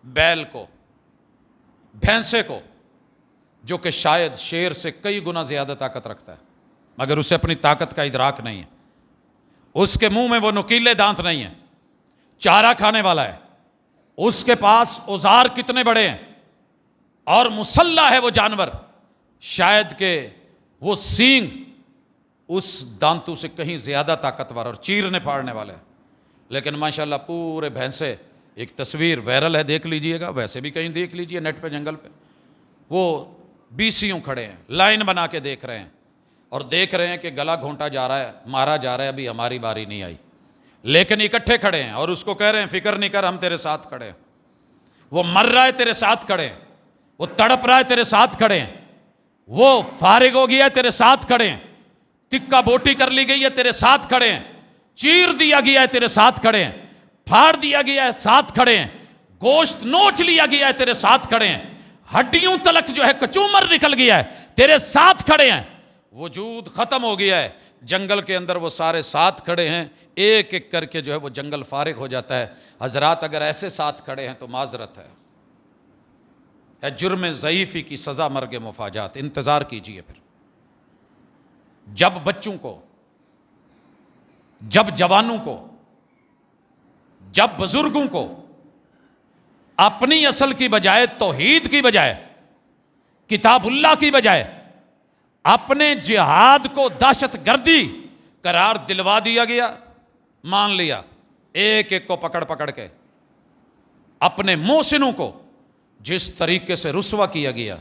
بیل کو، بھینسے کو، جو کہ شاید شیر سے کئی گنا زیادہ طاقت رکھتا ہے، مگر اسے اپنی طاقت کا ادراک نہیں ہے، اس کے منہ میں وہ نکیلے دانت نہیں ہیں، چارہ کھانے والا ہے، اس کے پاس اوزار کتنے بڑے ہیں، اور مسلح ہے وہ جانور، شاید کہ وہ سینگ اس دانتوں سے کہیں زیادہ طاقتور اور چیرنے پھاڑنے والے ہیں، لیکن ماشاءاللہ پورے بھینسے، ایک تصویر وائرل ہے دیکھ لیجئے گا، ویسے بھی کہیں دیکھ لیجئے نیٹ پہ، جنگل پہ، وہ بیسیوں کھڑے ہیں، لائن بنا کے دیکھ رہے ہیں، اور دیکھ رہے ہیں کہ گلا گھونٹا جا رہا ہے، مارا جا رہا ہے، ابھی ہماری باری نہیں آئی، لیکن اکٹھے کھڑے ہیں اور اس کو کہہ رہے ہیں فکر نہیں کر، ہم تیرے ساتھ کھڑے ہیں، وہ مر رہا ہے تیرے ساتھ کھڑے ہیں، وہ تڑپ رہا ہے تیرے ساتھ کھڑے ہیں، وہ فارغ ہو گیا ہے تیرے ساتھ کھڑے ہیں، تکا بوٹی کر لی گئی ہے تیرے ساتھ کھڑے ہیں، چیر دیا گیا ہے تیرے ساتھ کھڑے ہیں، پھاڑ دیا گیا ہے ساتھ کھڑے ہیں، گوشت نوچ لیا گیا ہے تیرے ساتھ کھڑے ہیں، ہڈیوں تلک جو ہے کچومر نکل گیا ہے تیرے ساتھ کھڑے ہیں، وجود ختم ہو گیا ہے، جنگل کے اندر وہ سارے ساتھ کھڑے ہیں، ایک ایک کر کے جو ہے وہ جنگل فارغ ہو جاتا ہے۔ حضرات اگر ایسے ساتھ کھڑے ہیں تو معذرت ہے جرم ضعیفی کی سزا مرگ مفاجات، انتظار کیجئے پھر، جب بچوں کو، جب جوانوں کو، جب بزرگوں کو اپنی اصل کی بجائے، توحید کی بجائے، کتاب اللہ کی بجائے اپنے جہاد کو دہشت گردی قرار دلوا دیا گیا، مان لیا، ایک ایک کو پکڑ پکڑ کے اپنے محسنوں کو جس طریقے سے رسوا کیا گیا،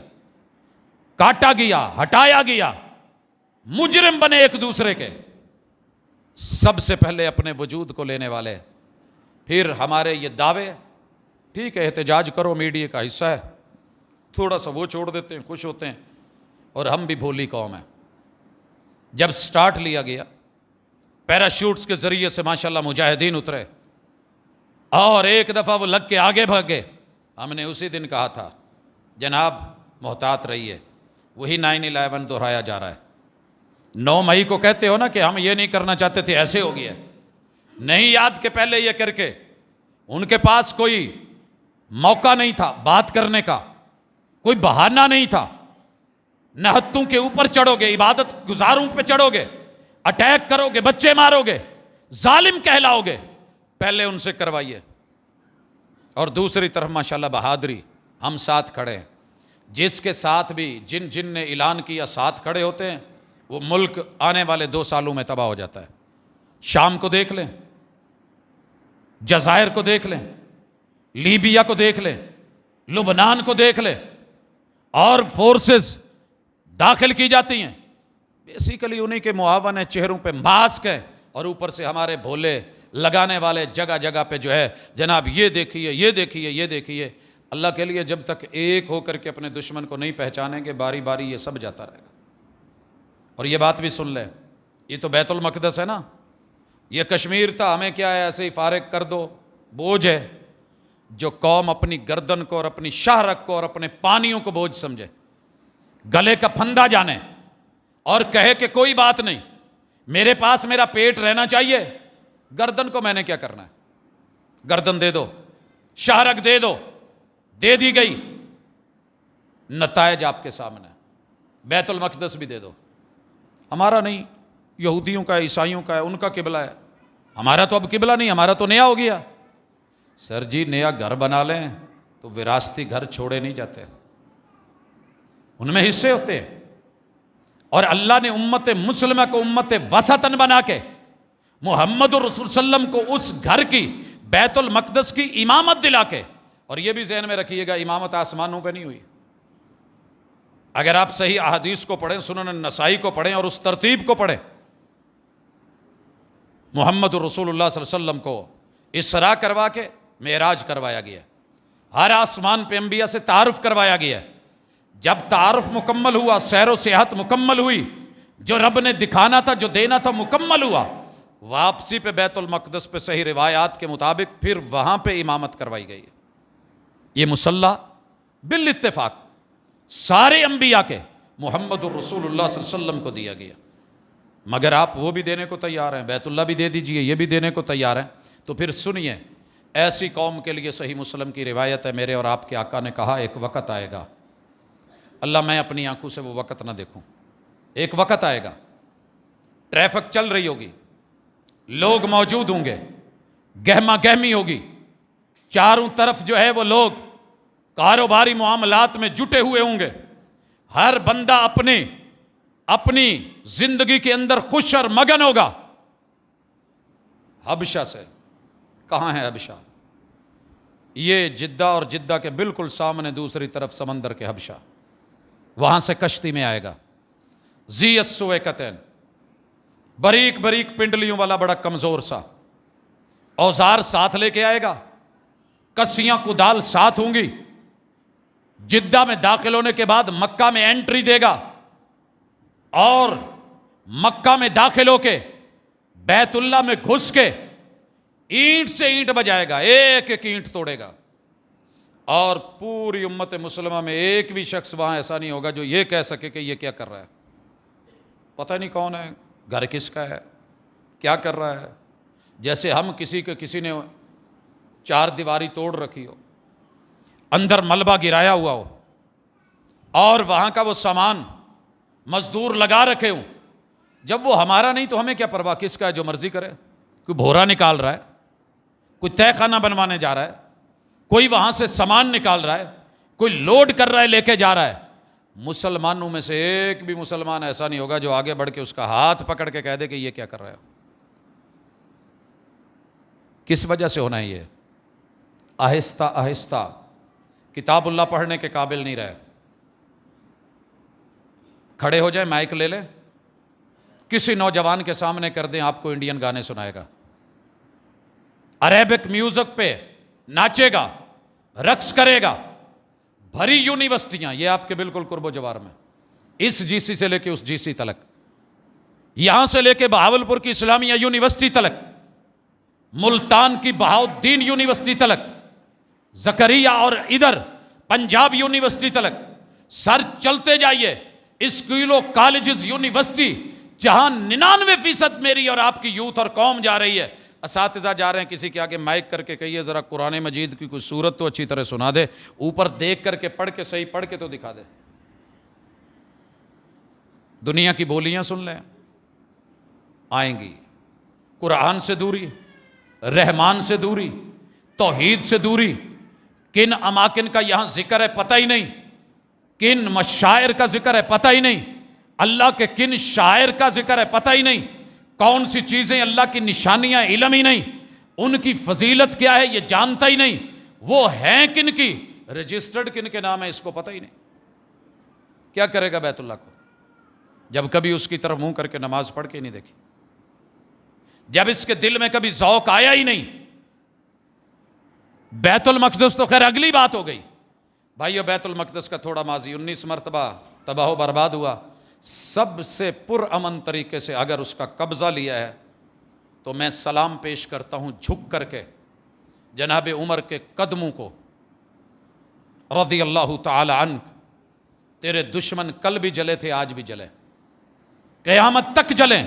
کاٹا گیا، ہٹایا گیا، مجرم بنے ایک دوسرے کے، سب سے پہلے اپنے وجود کو لینے والے، پھر ہمارے یہ دعوے، ٹھیک ہے احتجاج کرو، میڈیا کا حصہ ہے، تھوڑا سا وہ چھوڑ دیتے ہیں، خوش ہوتے ہیں، اور ہم بھی بھولی قوم ہیں۔ جب سٹارٹ لیا گیا، پیراشوٹس کے ذریعے سے ماشاءاللہ مجاہدین اترے، اور ایک دفعہ وہ لگ کے آگے بھاگ گئے، ہم نے اسی دن کہا تھا جناب محتاط رہیے، وہی 9/11 دہرایا جا رہا ہے۔ 9 مئی کو کہتے ہو نا کہ ہم یہ نہیں کرنا چاہتے تھے، ایسے ہو گیا، نہیں یاد کہ پہلے یہ کر کے ان کے پاس کوئی موقع نہیں تھا بات کرنے کا، کوئی بہانہ نہیں تھا، نہتوں کے اوپر چڑھو گے، عبادت گزاروں پہ چڑھو گے، اٹیک کرو گے، بچے مارو گے، ظالم کہلاؤ گے، پہلے ان سے کروائیے۔ اور دوسری طرف ماشاءاللہ بہادری، ہم ساتھ کھڑے ہیں، جس کے ساتھ بھی جن نے اعلان کیا ساتھ کھڑے ہوتے ہیں، وہ ملک آنے والے 2 سالوں میں تباہ ہو جاتا ہے۔ شام کو دیکھ لیں، جزائر کو دیکھ لیں، لیبیا کو دیکھ لیں، لبنان کو دیکھ لیں، اور فورسز داخل کی جاتی ہیں، بیسیکلی انہی کے معاون ہیں، چہروں پہ ماسک ہے، اور اوپر سے ہمارے بھولے لگانے والے جگہ جگہ پہ جو ہے جناب یہ دیکھیے یہ دیکھیے یہ دیکھیے۔ اللہ کے لیے جب تک ایک ہو کر کے اپنے دشمن کو نہیں پہچانیں گے، باری باری یہ سب جاتا رہے گا۔ اور یہ بات بھی سن لیں، یہ تو بیت المقدس ہے نا، یہ کشمیر تھا، ہمیں کیا ہے، ایسے ہی فارغ کر دو، بوجھ ہے۔ جو قوم اپنی گردن کو اور اپنی شہرت کو اور اپنے پانیوں کو بوجھ سمجھے، گلے کا پھندا جانے اور کہے کہ کوئی بات نہیں، میرے پاس میرا پیٹ رہنا چاہیے، گردن کو میں نے کیا کرنا ہے، گردن دے دو، شہرک دے دو، دے دی گئی، نتائج آپ کے سامنے، بیت المقدس بھی دے دو، ہمارا نہیں، یہودیوں کا ہے، عیسائیوں کا ہے، ان کا قبلہ ہے، ہمارا تو اب قبلہ نہیں، ہمارا تو نیا ہو گیا۔ سر جی نیا گھر بنا لیں تو وراثتی گھر چھوڑے نہیں جاتے، ان میں حصے ہوتے ہیں، اور اللہ نے امت مسلمہ کو امت وسطن بنا کے محمد الرسول صلی اللہ علیہ وسلم کو اس گھر کی، بیت المقدس کی امامت دلا کے، اور یہ بھی ذہن میں رکھیے گا امامت آسمانوں پہ نہیں ہوئی۔ اگر آپ صحیح احادیث کو پڑھیں، سنن نسائی کو پڑھیں اور اس ترتیب کو پڑھیں، محمد الرسول اللہ صلی اللہ علیہ وسلم کو اسراء کروا کے معراج کروایا گیا، ہر آسمان پہ انبیاء سے تعارف کروایا گیا۔ جب تعارف مکمل ہوا، سیر و سیاحت مکمل ہوئی، جو رب نے دکھانا تھا، جو دینا تھا مکمل ہوا، واپسی پہ بیت المقدس پہ صحیح روایات کے مطابق پھر وہاں پہ امامت کروائی گئی ہے۔ یہ مصلی بالاتفاق سارے انبیاء کے محمد الرسول اللہ صلی اللہ علیہ وسلم کو دیا گیا، مگر آپ وہ بھی دینے کو تیار ہیں، بیت اللہ بھی دے دیجئے، یہ بھی دینے کو تیار ہیں، تو پھر سنیے، ایسی قوم کے لیے صحیح مسلم کی روایت ہے، میرے اور آپ کے آقا نے کہا ایک وقت آئے گا، اللہ میں اپنی آنکھوں سے وہ وقت نہ دیکھوں، ایک وقت آئے گا، ٹریفک چل رہی ہوگی، لوگ موجود ہوں گے، گہما گہمی ہوگی، چاروں طرف جو ہے وہ لوگ کاروباری معاملات میں جٹے ہوئے ہوں گے، ہر بندہ اپنی زندگی کے اندر خوش اور مگن ہوگا۔ حبشہ سے، کہاں ہے حبشہ؟ یہ جدہ، اور جدہ کے بالکل سامنے دوسری طرف سمندر کے حبشہ، وہاں سے کشتی میں آئے گا، ذی السویکتین، باریک باریک پنڈلیوں والا، بڑا کمزور سا، اوزار ساتھ لے کے آئے گا، کسیاں کدال ساتھ ہوں گی، جدہ میں داخل ہونے کے بعد مکہ میں انٹری دے گا، اور مکہ میں داخل ہو کے بیت اللہ میں گھس کے اینٹ سے اینٹ بجائے گا، ایک ایک اینٹ توڑے گا، اور پوری امت مسلمہ میں ایک بھی شخص وہاں ایسا نہیں ہوگا جو یہ کہہ سکے کہ یہ کیا کر رہا ہے، پتہ نہیں کون ہے، گھر کس کا ہے، کیا کر رہا ہے، جیسے ہم کسی نے چار دیواری توڑ رکھی ہو، اندر ملبہ گرایا ہوا ہو، اور وہاں کا وہ سامان مزدور لگا رکھے ہوں، جب وہ ہمارا نہیں تو ہمیں کیا پرواہ، کس کا ہے، جو مرضی کرے، کوئی بھورا نکال رہا ہے، کوئی تہہ خانہ بنوانے جا رہا ہے، کوئی وہاں سے سامان نکال رہا ہے، کوئی لوڈ کر رہا ہے، لے کے جا رہا ہے، مسلمانوں میں سے ایک بھی مسلمان ایسا نہیں ہوگا جو آگے بڑھ کے اس کا ہاتھ پکڑ کے کہہ دے کہ یہ کیا کر رہا ہے۔ کس وجہ سے ہونا ہے یہ؟ آہستہ آہستہ کتاب اللہ پڑھنے کے قابل نہیں رہے۔ کھڑے ہو جائیں، مائک لے لیں، کسی نوجوان کے سامنے کر دیں، آپ کو انڈین گانے سنائے گا، عربک میوزک پہ ناچے گا، رقص کرے گا، بھری یونیورسٹیاں، یہ آپ کے بالکل قرب و جوار میں، اس جی سی سے لے کے اس جی سی تلک، یہاں سے لے کے بہاولپور کی اسلامیہ یونیورسٹی تلک، ملتان کی بہاؤالدین یونیورسٹی تلک، زکریہ اور ادھر پنجاب یونیورسٹی تلک، سر چلتے جائیے، اسکولوں، کالجز، یونیورسٹی، جہاں 99% میری اور آپ کی یوتھ اور قوم جا رہی ہے، اساتذہ جا رہے ہیں، کسی کے آگے مائک کر کے کہیے ذرا قرآن مجید کی کوئی سورت تو اچھی طرح سنا دے، اوپر دیکھ کر کے پڑھ کے صحیح پڑھ کے تو دکھا دے، دنیا کی بولیاں سن لیں، آئیں گی، قرآن سے دوری، رحمان سے دوری، توحید سے دوری، کن اماکن کا یہاں ذکر ہے پتہ ہی نہیں، کن مشاعر کا ذکر ہے پتہ ہی نہیں، اللہ کے کن شاعر کا ذکر ہے پتہ ہی نہیں، کون سی چیزیں اللہ کی نشانیاں علم ہی نہیں، ان کی فضیلت کیا ہے یہ جانتا ہی نہیں، وہ ہیں کن کی، رجسٹرڈ کن کے نام ہے اس کو پتہ ہی نہیں، کیا کرے گا بیت اللہ کو جب کبھی اس کی طرف منہ کر کے نماز پڑھ کے نہیں دیکھی، جب اس کے دل میں کبھی ذوق آیا ہی نہیں۔ بیت المقدس تو خیر اگلی بات ہو گئی بھائیو، بیت المقدس کا تھوڑا ماضی 19 مرتبہ تباہ و برباد ہوا، سب سے پرامن طریقے سے اگر اس کا قبضہ لیا ہے تو میں سلام پیش کرتا ہوں جھک کر کے جناب عمر کے قدموں کو، رضی اللہ تعالی عنہ، تیرے دشمن کل بھی جلے تھے آج بھی جلے، قیامت تک جلیں،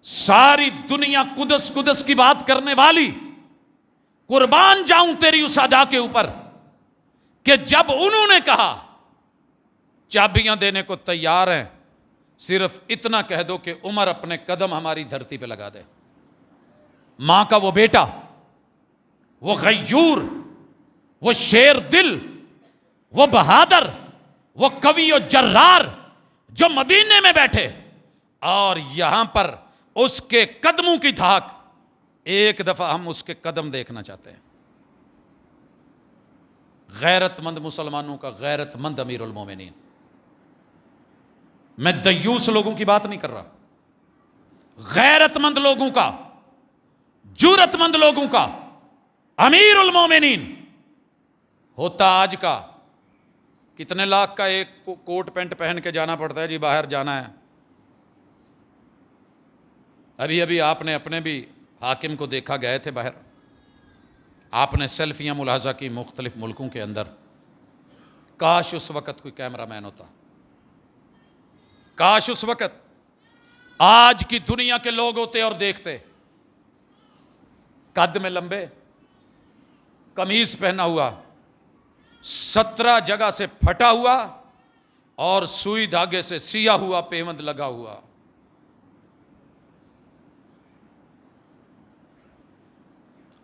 ساری دنیا قدس قدس کی بات کرنے والی، قربان جاؤں تیری اس ادا کے اوپر کہ جب انہوں نے کہا چابیاں دینے کو تیار ہیں، صرف اتنا کہہ دو کہ عمر اپنے قدم ہماری دھرتی پہ لگا دے، ماں کا وہ بیٹا، وہ غیور، وہ شیر دل، وہ بہادر، وہ قوی و جرار جو مدینے میں بیٹھے اور یہاں پر اس کے قدموں کی دھاک، ایک دفعہ ہم اس کے قدم دیکھنا چاہتے ہیں۔ غیرت مند مسلمانوں کا غیرت مند امیر المومنین، میں دیوس لوگوں کی بات نہیں کر رہا، غیرت مند لوگوں کا، جرأت مند لوگوں کا امیر المومنین ہوتا آج کا کتنے لاکھ کا ایک کوٹ پینٹ پہن کے جانا پڑتا ہے جی باہر جانا ہے۔ ابھی آپ نے اپنے بھی حاکم کو دیکھا، گئے تھے باہر، آپ نے سیلفیاں ملاحظہ کی مختلف ملکوں کے اندر، کاش اس وقت کوئی کیمرہ مین ہوتا، کاش اس وقت آج کی دنیا کے لوگ ہوتے اور دیکھتے، قد میں لمبے، قمیض پہنا ہوا، 17 جگہ سے پھٹا ہوا اور سوئی دھاگے سے سیا ہوا پیوند لگا ہوا،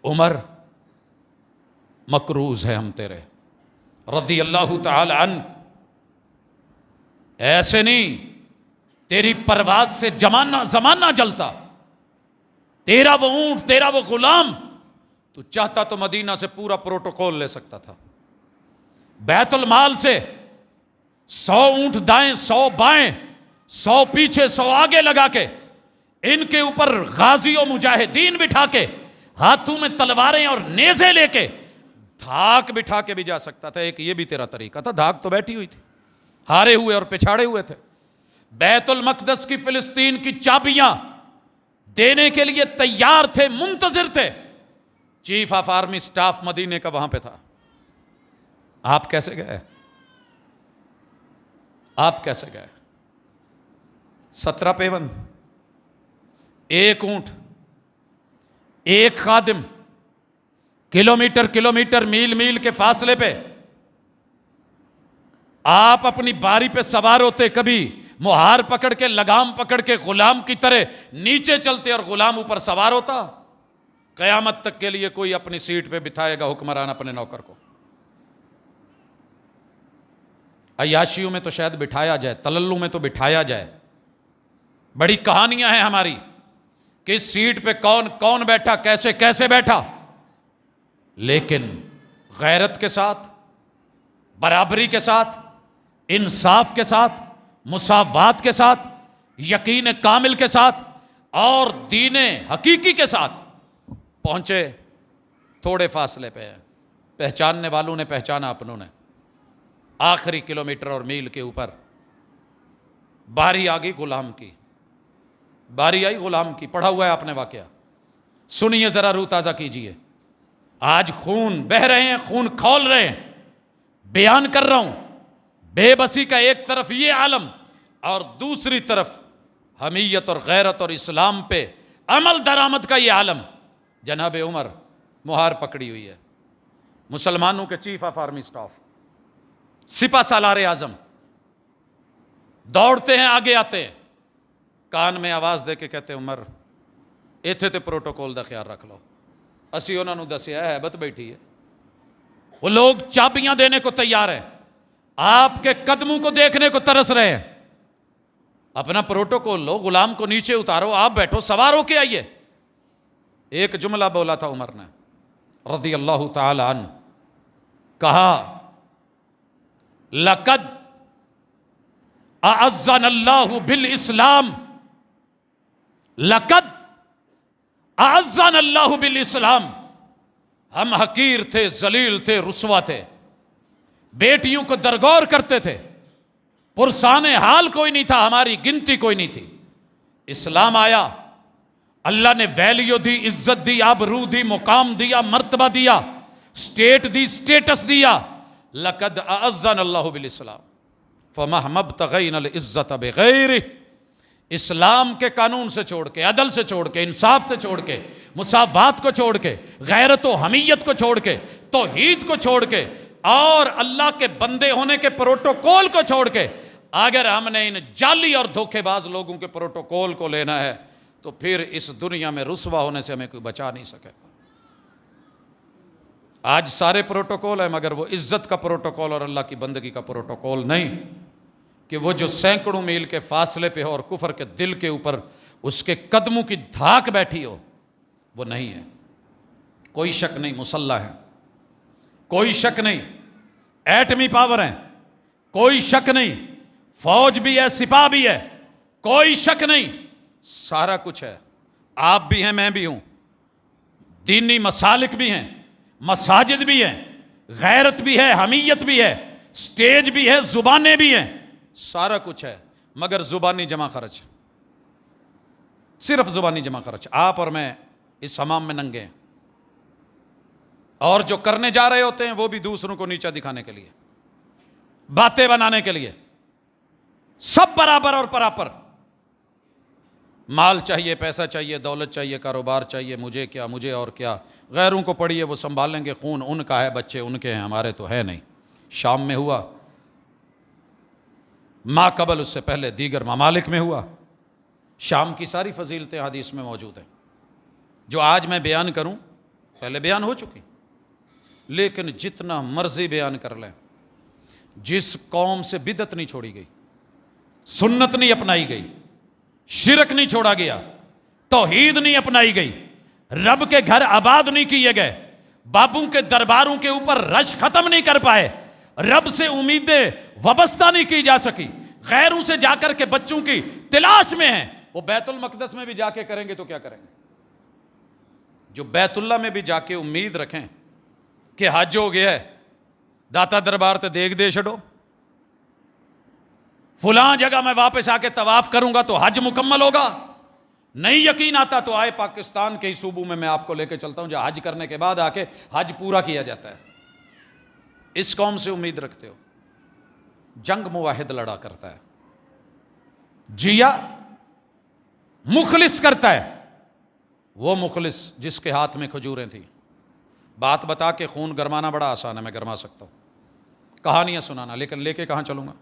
عمر مکروز ہے ہم تیرے رضی اللہ تعالی عنہ، ایسے نہیں، تیری پرواز سے زمانہ جلتا، تیرا وہ اونٹ، تیرا وہ غلام، تو چاہتا تو مدینہ سے پورا پروٹوکول لے سکتا تھا، بیت المال سے 100 اونٹ دائیں، 100 بائیں، 100 پیچھے، 100 آگے لگا کے ان کے اوپر غازی و مجاہدین بٹھا کے، ہاتھوں میں تلواریں اور نیزے لے کے دھاک بٹھا کے بھی جا سکتا تھا۔ ایک یہ بھی تیرا طریقہ تھا، دھاک تو بیٹھی ہوئی تھی، ہارے ہوئے اور پچھاڑے ہوئے تھے، بیت المقدس کی فلسطین کی چابیاں دینے کے لیے تیار تھے، منتظر تھے، چیف آف آرمی سٹاف مدینے کا وہاں پہ تھا، آپ کیسے گئے؟ آپ کیسے گئے؟ 17 پیون، ایک اونٹ، ایک خادم، کلومیٹر میل کے فاصلے پہ آپ اپنی باری پہ سوار ہوتے، کبھی مہار پکڑ کے، لگام پکڑ کے غلام کی طرح نیچے چلتے اور غلام اوپر سوار ہوتا، قیامت تک کے لیے کوئی اپنی سیٹ پہ بٹھائے گا حکمران اپنے نوکر کو، عیاشیوں میں تو شاید بٹھایا جائے، تللو میں تو بٹھایا جائے، بڑی کہانیاں ہیں ہماری کہ اس سیٹ پہ کون کون بیٹھا، کیسے کیسے بیٹھا، لیکن غیرت کے ساتھ، برابری کے ساتھ، انصاف کے ساتھ، مساوات کے ساتھ، یقین کامل کے ساتھ اور دین حقیقی کے ساتھ پہنچے، تھوڑے فاصلے پہ ہیں، پہچاننے والوں نے پہچانا، اپنوں نے، آخری کلومیٹر اور میل کے اوپر باری آ گئی غلام کی، باری آئی غلام کی، پڑھا ہوا ہے آپ نے واقعہ، سنیے ذرا، روح تازہ کیجئے، آج خون بہہ رہے ہیں، خون کھول رہے ہیں، بیان کر رہا ہوں، بے بسی کا ایک طرف یہ عالم اور دوسری طرف حمیت اور غیرت اور اسلام پہ عمل درآمد کا یہ عالم، جناب عمر مہار پکڑی ہوئی ہے، مسلمانوں کے چیف آف آرمی سٹاف، سپہ سالار اعظم، دوڑتے ہیں، آگے آتے ہیں، کان میں آواز دے کے کہتے ہیں عمر ਇੱਥੇ ਤੇ ਪ੍ਰੋਟੋਕੋਲ ਦਾ ਖਿਆਲ ਰੱਖ ਲਓ। ਅਸੀਂ ਉਹਨਾਂ ਨੂੰ ਦੱਸਿਆ ਹੈਬਤ ਬੈਠੀ ہے, وہ لوگ چابیاں دینے کو تیار ہیں، آپ کے قدموں کو دیکھنے کو ترس رہے ہیں۔ اپنا پروٹوکول لو، غلام کو نیچے اتارو، آپ بیٹھو، سوار ہو کے آئیے۔ ایک جملہ بولا تھا عمر نے رضی اللہ تعالی عنہ، کہا لَقَدْ أَعَزَّنَا اللَّهُ بِالْإِسْلَامِ، لَقَدْ أَعَزَّنَا اللَّهُ بِالْإِسْلَامِ۔ ہم حقیر تھے، ذلیل تھے، رسوا تھے، بیٹیوں کو درگور کرتے تھے، پرسان حال کوئی نہیں تھا، ہماری گنتی کوئی نہیں تھی۔ اسلام آیا، اللہ نے ویلیو دی، عزت دی، آبرو دی، مقام دیا، مرتبہ دیا، سٹیٹ دی، سٹیٹس دیا۔ لَقَدْ أَعَزَّنَا اللَّهُ بِالْإِسْلَامِ فَمَهْمَا ابْتَغَيْنَا الْعِزَّةَ بِغَيْرِهِ۔ اسلام کے قانون سے چھوڑ کے، عدل سے چھوڑ کے، انصاف سے چھوڑ کے، مساوات کو چھوڑ کے، غیرت و حمیت کو چھوڑ کے، توحید کو چھوڑ کے، اور اللہ کے بندے ہونے کے پروٹوکول کو چھوڑ کے، اگر ہم نے ان جعلی اور دھوکے باز لوگوں کے پروٹوکول کو لینا ہے تو پھر اس دنیا میں رسوا ہونے سے ہمیں کوئی بچا نہیں سکے گا۔ آج سارے پروٹوکول ہیں مگر وہ عزت کا پروٹوکول اور اللہ کی بندگی کا پروٹوکول نہیں، کہ وہ جو سینکڑوں میل کے فاصلے پہ ہو اور کفر کے دل کے اوپر اس کے قدموں کی دھاک بیٹھی ہو، وہ نہیں ہے۔ کوئی شک نہیں مسلح ہے، کوئی شک نہیں ایٹمی پاور ہے، کوئی شک نہیں فوج بھی ہے، سپاہ بھی ہے، کوئی شک نہیں، سارا کچھ ہے۔ آپ بھی ہیں، میں بھی ہوں، دینی مسالک بھی ہیں، مساجد بھی ہیں، غیرت بھی ہے، حمیت بھی ہے، سٹیج بھی ہے، زبانیں بھی ہیں، سارا کچھ ہے، مگر زبانی جمع خرچ، صرف زبانی جمع خرچ۔ آپ اور میں اس حمام میں ننگے ہیں، اور جو کرنے جا رہے ہوتے ہیں وہ بھی دوسروں کو نیچا دکھانے کے لیے، باتیں بنانے کے لیے، سب برابر اور پراپر۔ مال چاہیے، پیسہ چاہیے، دولت چاہیے، کاروبار چاہیے، مجھے کیا، مجھے اور کیا، غیروں کو پڑھیے وہ سنبھالیں گے، خون ان کا ہے، بچے ان کے ہیں، ہمارے تو ہے نہیں۔ شام میں ہوا، ما قبل اس سے پہلے دیگر ممالک میں ہوا۔ شام کی ساری فضیلتیں حدیث میں موجود ہیں، جو آج میں بیان کروں پہلے بیان ہو چکی، لیکن جتنا مرضی بیان کر لیں، جس قوم سے بدعت نہیں چھوڑی گئی، سنت نہیں اپنائی گئی، شرک نہیں چھوڑا گیا، توحید نہیں اپنائی گئی، رب کے گھر آباد نہیں کیے گئے، بابوں کے درباروں کے اوپر رش ختم نہیں کر پائے، رب سے امیدیں وابستہ نہیں کی جا سکی، غیروں سے جا کر کے بچوں کی تلاش میں ہیں، وہ بیت المقدس میں بھی جا کے کریں گے تو کیا کریں گے؟ جو بیت اللہ میں بھی جا کے امید رکھیں کہ حج ہو گیا ہے، داتا دربار تے دیکھ دے چھڑو، فلاں جگہ میں واپس آ کے طواف کروں گا تو حج مکمل ہوگا، نہیں یقین آتا تو آئے پاکستان کے ہی صوبوں میں آپ کو لے کے چلتا ہوں جہاں حج کرنے کے بعد آ کے حج پورا کیا جاتا ہے۔ اس قوم سے امید رکھتے ہو؟ جنگ موحد لڑا کرتا ہے، جیا مخلص کرتا ہے، وہ مخلص جس کے ہاتھ میں کھجوریں تھیں۔ بات بتا کے خون گرمانا بڑا آسان ہے، میں گرما سکتا ہوں، کہانیاں سنانا، لیکن لے کے کہاں چلوں گا؟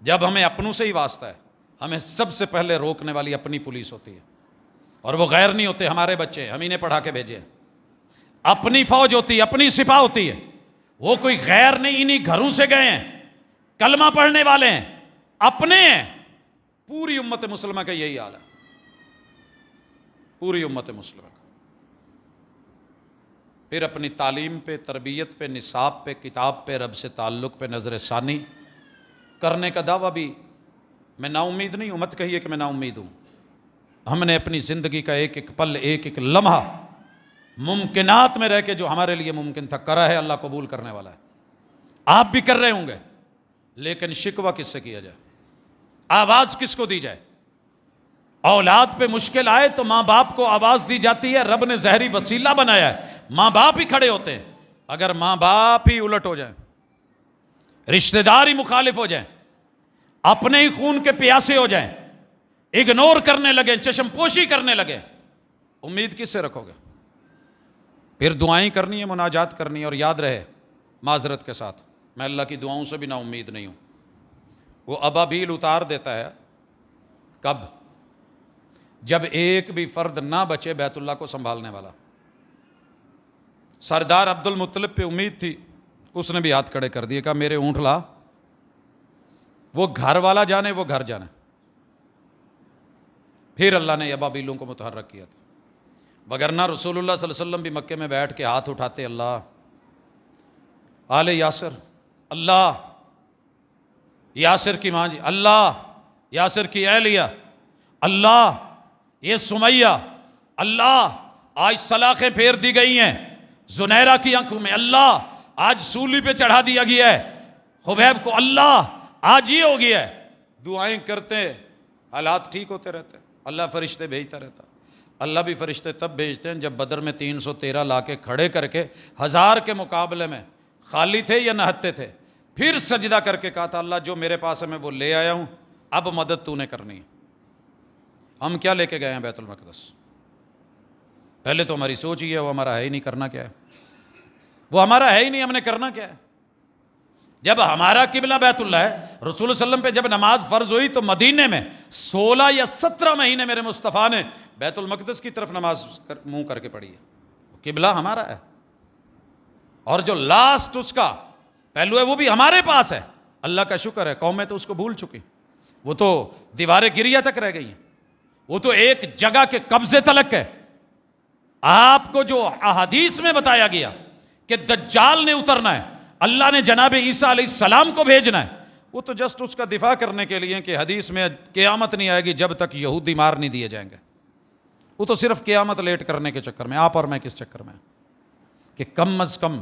جب ہمیں اپنوں سے ہی واسطہ ہے، ہمیں سب سے پہلے روکنے والی اپنی پولیس ہوتی ہے، اور وہ غیر نہیں ہوتے، ہمارے بچے ہیں، ہم انہیں پڑھا کے بھیجے ہیں۔ اپنی فوج ہوتی ہے، اپنی سپاہ ہوتی ہے، وہ کوئی غیر نہیں، انہی گھروں سے گئے ہیں، کلمہ پڑھنے والے ہیں، اپنے ہیں۔ پوری امت مسلمہ کا یہی حال ہے، پوری امت مسلمہ کا۔ پھر اپنی تعلیم پہ، تربیت پہ، نصاب پہ، کتاب پہ، رب سے تعلق پہ نظر ثانی کرنے کا دعویٰ بھی، میں نا امید نہیں ہوں، مت کہیے کہ میں نا امید ہوں۔ ہم نے اپنی زندگی کا ایک ایک پل، ایک ایک لمحہ ممکنات میں رہ کے جو ہمارے لیے ممکن تھا کرا ہے، اللہ قبول کرنے والا ہے۔ آپ بھی کر رہے ہوں گے، لیکن شکوہ کس سے کیا جائے؟ آواز کس کو دی جائے؟ اولاد پہ مشکل آئے تو ماں باپ کو آواز دی جاتی ہے، رب نے ظاہری وسیلہ بنایا ہے، ماں باپ ہی کھڑے ہوتے ہیں۔ اگر ماں باپ ہی الٹ ہو جائیں، رشتہ دار ہی مخالف ہو جائیں، اپنے ہی خون کے پیاسے ہو جائیں، اگنور کرنے لگے، چشم پوشی کرنے لگے، امید کس سے رکھو گے؟ پھر دعائیں کرنی ہے، مناجات کرنی ہے، اور یاد رہے معذرت کے ساتھ میں اللہ کی دعاؤں سے بھی نا امید نہیں ہوں۔ وہ ابابیل اتار دیتا ہے کب؟ جب ایک بھی فرد نہ بچے بیت اللہ کو سنبھالنے والا۔ سردار عبد المطلب پہ امید تھی، اس نے بھی ہاتھ کھڑے کر دیے، کہا میرے اونٹ لا، وہ گھر والا جانے، وہ گھر جانے۔ پھر اللہ نے ابابیلوں کو متحرک کیا تھا، وگرنہ رسول اللہ صلی اللہ علیہ وسلم بھی مکے میں بیٹھ کے ہاتھ اٹھاتے، اللہ آل یاسر، اللہ یاسر کی ماں جی، اللہ یاسر کی اہلیہ، اللہ یہ سمیہ، اللہ آج سلاخیں پھیر دی گئی ہیں زنیرہ کی آنکھوں میں، اللہ آج سولی پہ چڑھا دیا گیا ہے خبیب کو، اللہ آج یہ ہو گیا ہے۔ دعائیں کرتے ہیں، حالات ٹھیک ہوتے رہتے ہیں، اللہ فرشتے بھیجتا رہتا۔ اللہ بھی فرشتے تب بھیجتے ہیں جب بدر میں 313 لا کے کھڑے کر کے 1000 کے مقابلے میں خالی تھے یا نہتے تھے، پھر سجدہ کر کے کہا تھا اللہ جو میرے پاس ہے میں وہ لے آیا ہوں، اب مدد تو نے کرنی ہے۔ ہم کیا لے کے گئے ہیں بیت المقدس؟ پہلے تو ہماری سوچ ہی ہے وہ ہمارا ہے ہی نہیں، کرنا کیا ہے؟ وہ ہمارا ہے ہی نہیں، ہم نے کرنا کیا ہے؟ جب ہمارا قبلہ بیت اللہ ہے، رسول اللہ علیہ وسلم پہ جب نماز فرض ہوئی تو مدینے میں 16 یا 17 مہینے میرے مصطفیٰ نے بیت المقدس کی طرف نماز منہ کر کے پڑھی ہے، قبلہ ہمارا ہے، اور جو لاسٹ اس کا پہلو ہے وہ بھی ہمارے پاس ہے۔ اللہ کا شکر ہے قومیں تو اس کو بھول چکی، وہ تو دیواریں گریہ تک رہ گئی ہیں، وہ تو ایک جگہ کے قبضے تلک ہے۔ آپ کو جو احادیث میں بتایا گیا کہ دجال نے اترنا ہے، اللہ نے جناب عیسیٰ علیہ السلام کو بھیجنا ہے، وہ تو جسٹ اس کا دفاع کرنے کے لیے کہ حدیث میں قیامت نہیں آئے گی جب تک یہودی مار نہیں دیے جائیں گے، وہ تو صرف قیامت لیٹ کرنے کے چکر میں، آپ اور میں کس چکر میں کہ کم از کم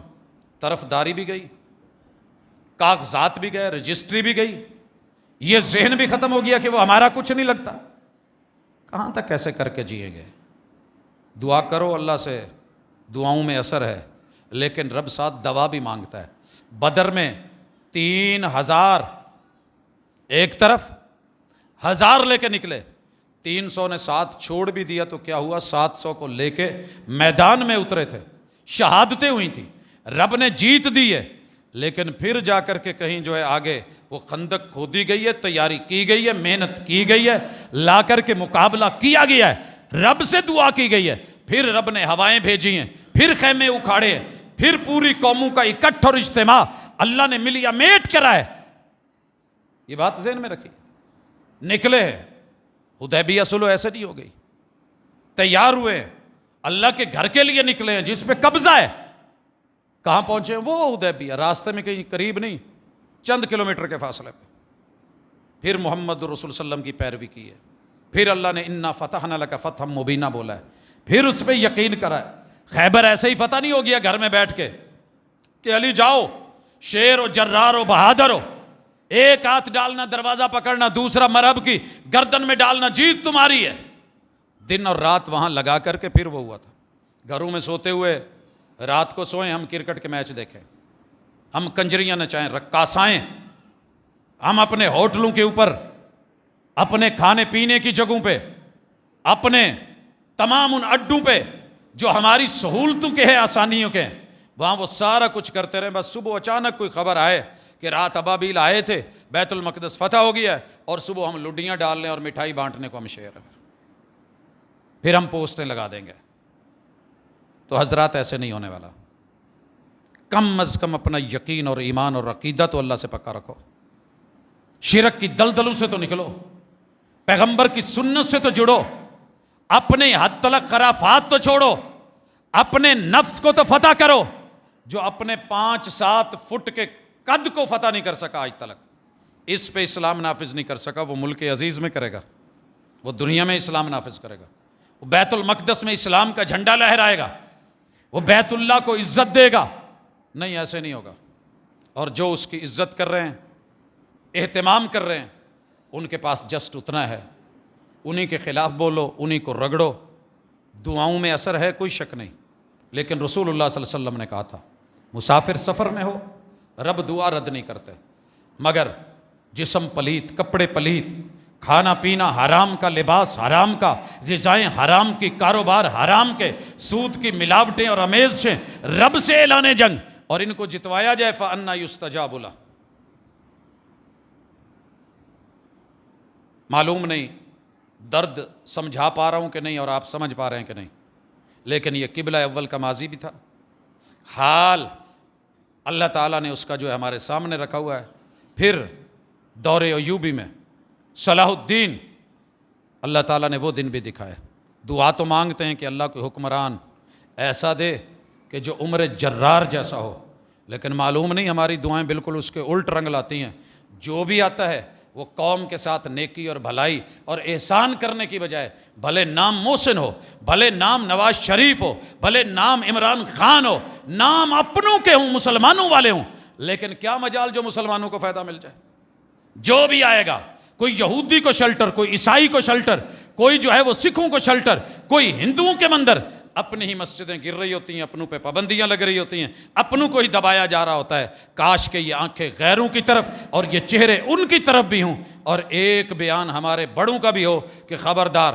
طرف داری بھی گئی، کاغذات بھی گئے، رجسٹری بھی گئی، یہ ذہن بھی ختم ہو گیا کہ وہ ہمارا کچھ نہیں لگتا۔ کہاں تک کیسے کر کے جئیں گے؟ دعا کرو اللہ سے، دعاؤں میں اثر ہے، لیکن رب ساتھ دوا بھی مانگتا ہے۔ بدر میں 3000 ایک طرف 1000 لے کے نکلے، 300 نے ساتھ چھوڑ بھی دیا تو کیا ہوا، 700 کو لے کے میدان میں اترے تھے، شہادتیں ہوئی تھیں، رب نے جیت دی ہے، لیکن پھر جا کر کے کہیں جو ہے آگے وہ خندق کھودی گئی ہے، تیاری کی گئی ہے، محنت کی گئی ہے، لا کر کے مقابلہ کیا گیا ہے، رب سے دعا کی گئی ہے، پھر رب نے ہوائیں بھیجی ہیں، پھر خیمے اکھاڑے ہیں، پھر پوری قوموں کا اکٹھ اور اجتماع اللہ نے ملیا میٹ کرا ہے۔ یہ بات ذہن میں رکھی، نکلے ہیں، حدیبیہ صلح ایسے نہیں ہو گئی، تیار ہوئے ہیں، اللہ کے گھر کے لیے نکلے ہیں جس پہ قبضہ ہے۔ کہاں پہنچے ہیں؟ وہ حدیبیہ، راستے میں کہیں قریب نہیں، چند کلومیٹر کے فاصلے پہ۔ پھر محمد رسول صلی اللہ علیہ وسلم کی پیروی کی ہے، پھر اللہ نے انا فتحنا لک فتحا مبینہ بولا ہے، پھر اس پہ یقین کرا ہے۔ خیبر ایسے ہی فتح نہیں ہو گیا گھر میں بیٹھ کے کہ علی جاؤ، شیر و جرار و بہادر ہو، ایک ہاتھ ڈالنا دروازہ پکڑنا، دوسرا مرہب کی گردن میں ڈالنا، جیت تمہاری ہے۔ دن اور رات وہاں لگا کر کے پھر وہ ہوا تھا۔ گھروں میں سوتے ہوئے رات کو سوئیں، ہم کرکٹ کے میچ دیکھیں، ہم کنجریاں نچائیں، رقاصائیں، ہم اپنے ہوٹلوں کے اوپر، اپنے کھانے پینے کی جگہوں پہ، اپنے تمام ان اڈوں پہ جو ہماری سہولتوں کے ہیں، آسانیوں کے ہیں، وہاں وہ سارا کچھ کرتے رہے۔ بس صبح اچانک کوئی خبر آئے کہ رات ابابیل آئے تھے، بیت المقدس فتح ہو گیا ہے، اور صبح ہم لڈیاں ڈال لیں اور مٹھائی بانٹنے کو ہم شیر ہیں، پھر ہم پوسٹیں لگا دیں گے۔ تو حضرات ایسے نہیں ہونے والا، کم از کم اپنا یقین اور ایمان اور عقیدہ تو اللہ سے پکا رکھو، شرک کی دلدلوں سے تو نکلو، پیغمبر کی سنت سے تو جڑو، اپنے حد تلک خرافات تو چھوڑو، اپنے نفس کو تو فتح کرو۔ جو اپنے 5-7 فٹ کے قد کو فتح نہیں کر سکا آج تلک، اس پہ اسلام نافذ نہیں کر سکا، وہ ملک عزیز میں کرے گا، وہ دنیا میں اسلام نافذ کرے گا، وہ بیت المقدس میں اسلام کا جھنڈا لہرائے گا، وہ بیت اللہ کو عزت دے گا۔ نہیں، ایسے نہیں ہوگا۔ اور جو اس کی عزت کر رہے ہیں، اہتمام کر رہے ہیں، ان کے پاس جسٹ اتنا ہے، انہی کے خلاف بولو، انہی کو رگڑو، دعاؤں میں اثر ہے، کوئی شک نہیں۔ لیکن رسول اللہ صلی اللہ علیہ وسلم نے کہا تھا، مسافر سفر میں ہو، رب دعا رد نہیں کرتے، مگر جسم پلیت، کپڑے پلیت، کھانا پینا حرام کا، لباس حرام کا، غذائیں حرام کی، کاروبار حرام کے، سود کی ملاوٹیں اور آمیزشیں، رب سے اعلان جنگ، اور ان کو جتوایا جائے فَأَنَّا يُسْتَجَابُ لَهُ۔ معلوم نہیں درد سمجھا پا رہا ہوں کہ نہیں اور آپ سمجھ پا رہے ہیں کہ نہیں، لیکن یہ قبلہ اول کا ماضی بھی تھا، حال اللہ تعالیٰ نے اس کا جو ہے ہمارے سامنے رکھا ہوا ہے۔ پھر دور ایوبی میں صلاح الدین اللہ تعالیٰ نے وہ دن بھی دکھائے۔ دعا تو مانگتے ہیں کہ اللہ کو حکمران ایسا دے کہ جو عمر جرار جیسا ہو، لیکن معلوم نہیں ہماری دعائیں بالکل اس کے الٹ رنگ لاتی ہیں۔ جو بھی آتا ہے وہ قوم کے ساتھ نیکی اور بھلائی اور احسان کرنے کی بجائے، بھلے نام محسن ہو، بھلے نام نواز شریف ہو، بھلے نام عمران خان ہو، نام اپنوں کے ہوں، مسلمانوں والے ہوں، لیکن کیا مجال جو مسلمانوں کو فائدہ مل جائے۔ جو بھی آئے گا، کوئی یہودی کو شلٹر، کوئی عیسائی کو شلٹر، کوئی جو ہے وہ سکھوں کو شلٹر، کوئی ہندوؤں کے مندر، اپنی ہی مسجدیں گر رہی ہوتی ہیں، اپنوں پہ پابندیاں لگ رہی ہوتی ہیں، اپنوں کو ہی دبایا جا رہا ہوتا ہے۔ کاش کہ یہ آنکھیں غیروں کی طرف اور یہ چہرے ان کی طرف بھی ہوں، اور ایک بیان ہمارے بڑوں کا بھی ہو کہ خبردار،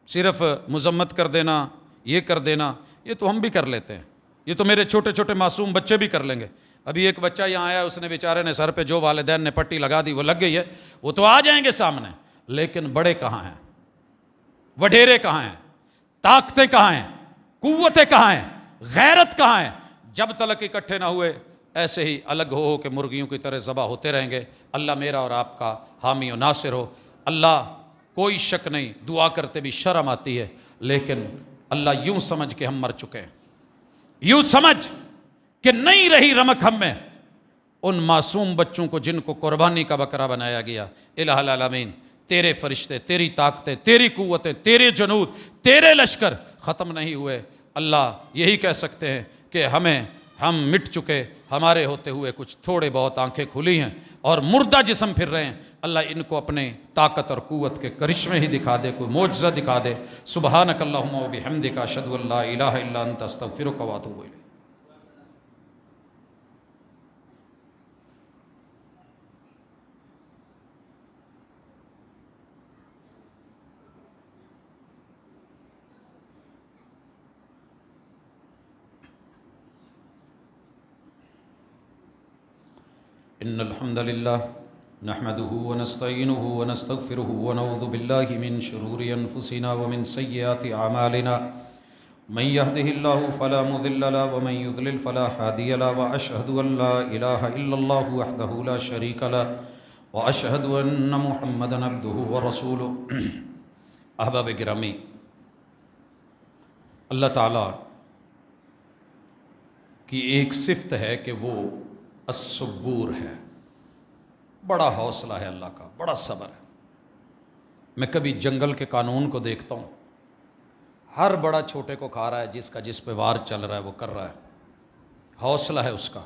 صرف مذمت کر دینا، یہ کر دینا، یہ تو ہم بھی کر لیتے ہیں، یہ تو میرے چھوٹے چھوٹے معصوم بچے بھی کر لیں گے۔ ابھی ایک بچہ یہاں آیا، اس نے بیچارے نے سر پہ جو والدین نے پٹی لگا دی وہ لگ گئی ہے، وہ تو آ جائیں گے سامنے، لیکن بڑے کہاں ہیں، وڈیرے کہاں ہیں، طاقتیں کہاں ہیں، قوتیں کہاں ہیں، غیرت کہاں ہیں؟ جب تلک اکٹھے نہ ہوئے ایسے ہی الگ ہو کے مرغیوں کی طرح ذبح ہوتے رہیں گے۔ اللہ میرا اور آپ کا حامی و ناصر ہو۔ اللہ کوئی شک نہیں، دعا کرتے بھی شرم آتی ہے، لیکن اللہ یوں سمجھ کہ ہم مر چکے ہیں، یوں سمجھ کہ نہیں رہی رمق ہم میں، ان معصوم بچوں کو جن کو قربانی کا بکرا بنایا گیا۔ الہ العالمین، تیرے فرشتے، تیری طاقتیں، تیری قوتیں، تیرے جنود، تیرے لشکر ختم نہیں ہوئے۔ اللہ یہی کہہ سکتے ہیں کہ ہم مٹ چکے، ہمارے ہوتے ہوئے کچھ تھوڑے بہت آنکھیں کھلی ہیں اور مردہ جسم پھر رہے ہیں۔ اللہ ان کو اپنے طاقت اور قوت کے کرشمے ہی دکھا دے، کوئی معجزہ دکھا دے۔ سبحانک اللہم و بحمدک، اشہد ان لا الہ الا انت، استغفرک و اتوب الیک۔ ان الحمد للہ نحمده ونستعینه ونستغفره ونعوذ باللہ من شرور انفسنا ومن سیئات اعمالنا، من يهده الله فلا مضل له ومن يضلل فلا هادي له، واشهد ان لا اله الا الله وحده لا شريك له، واشهد ان محمدا عبده ورسوله۔ احباب گرامی، اللہ تعالیٰ کی ایک صفت ہے کہ وہ الصبور ہے، بڑا حوصلہ ہے اللہ کا، بڑا صبر ہے۔ میں کبھی جنگل کے قانون کو دیکھتا ہوں، ہر بڑا چھوٹے کو کھا رہا ہے، جس کا جس پہ وار چل رہا ہے وہ کر رہا ہے، حوصلہ ہے اس کا،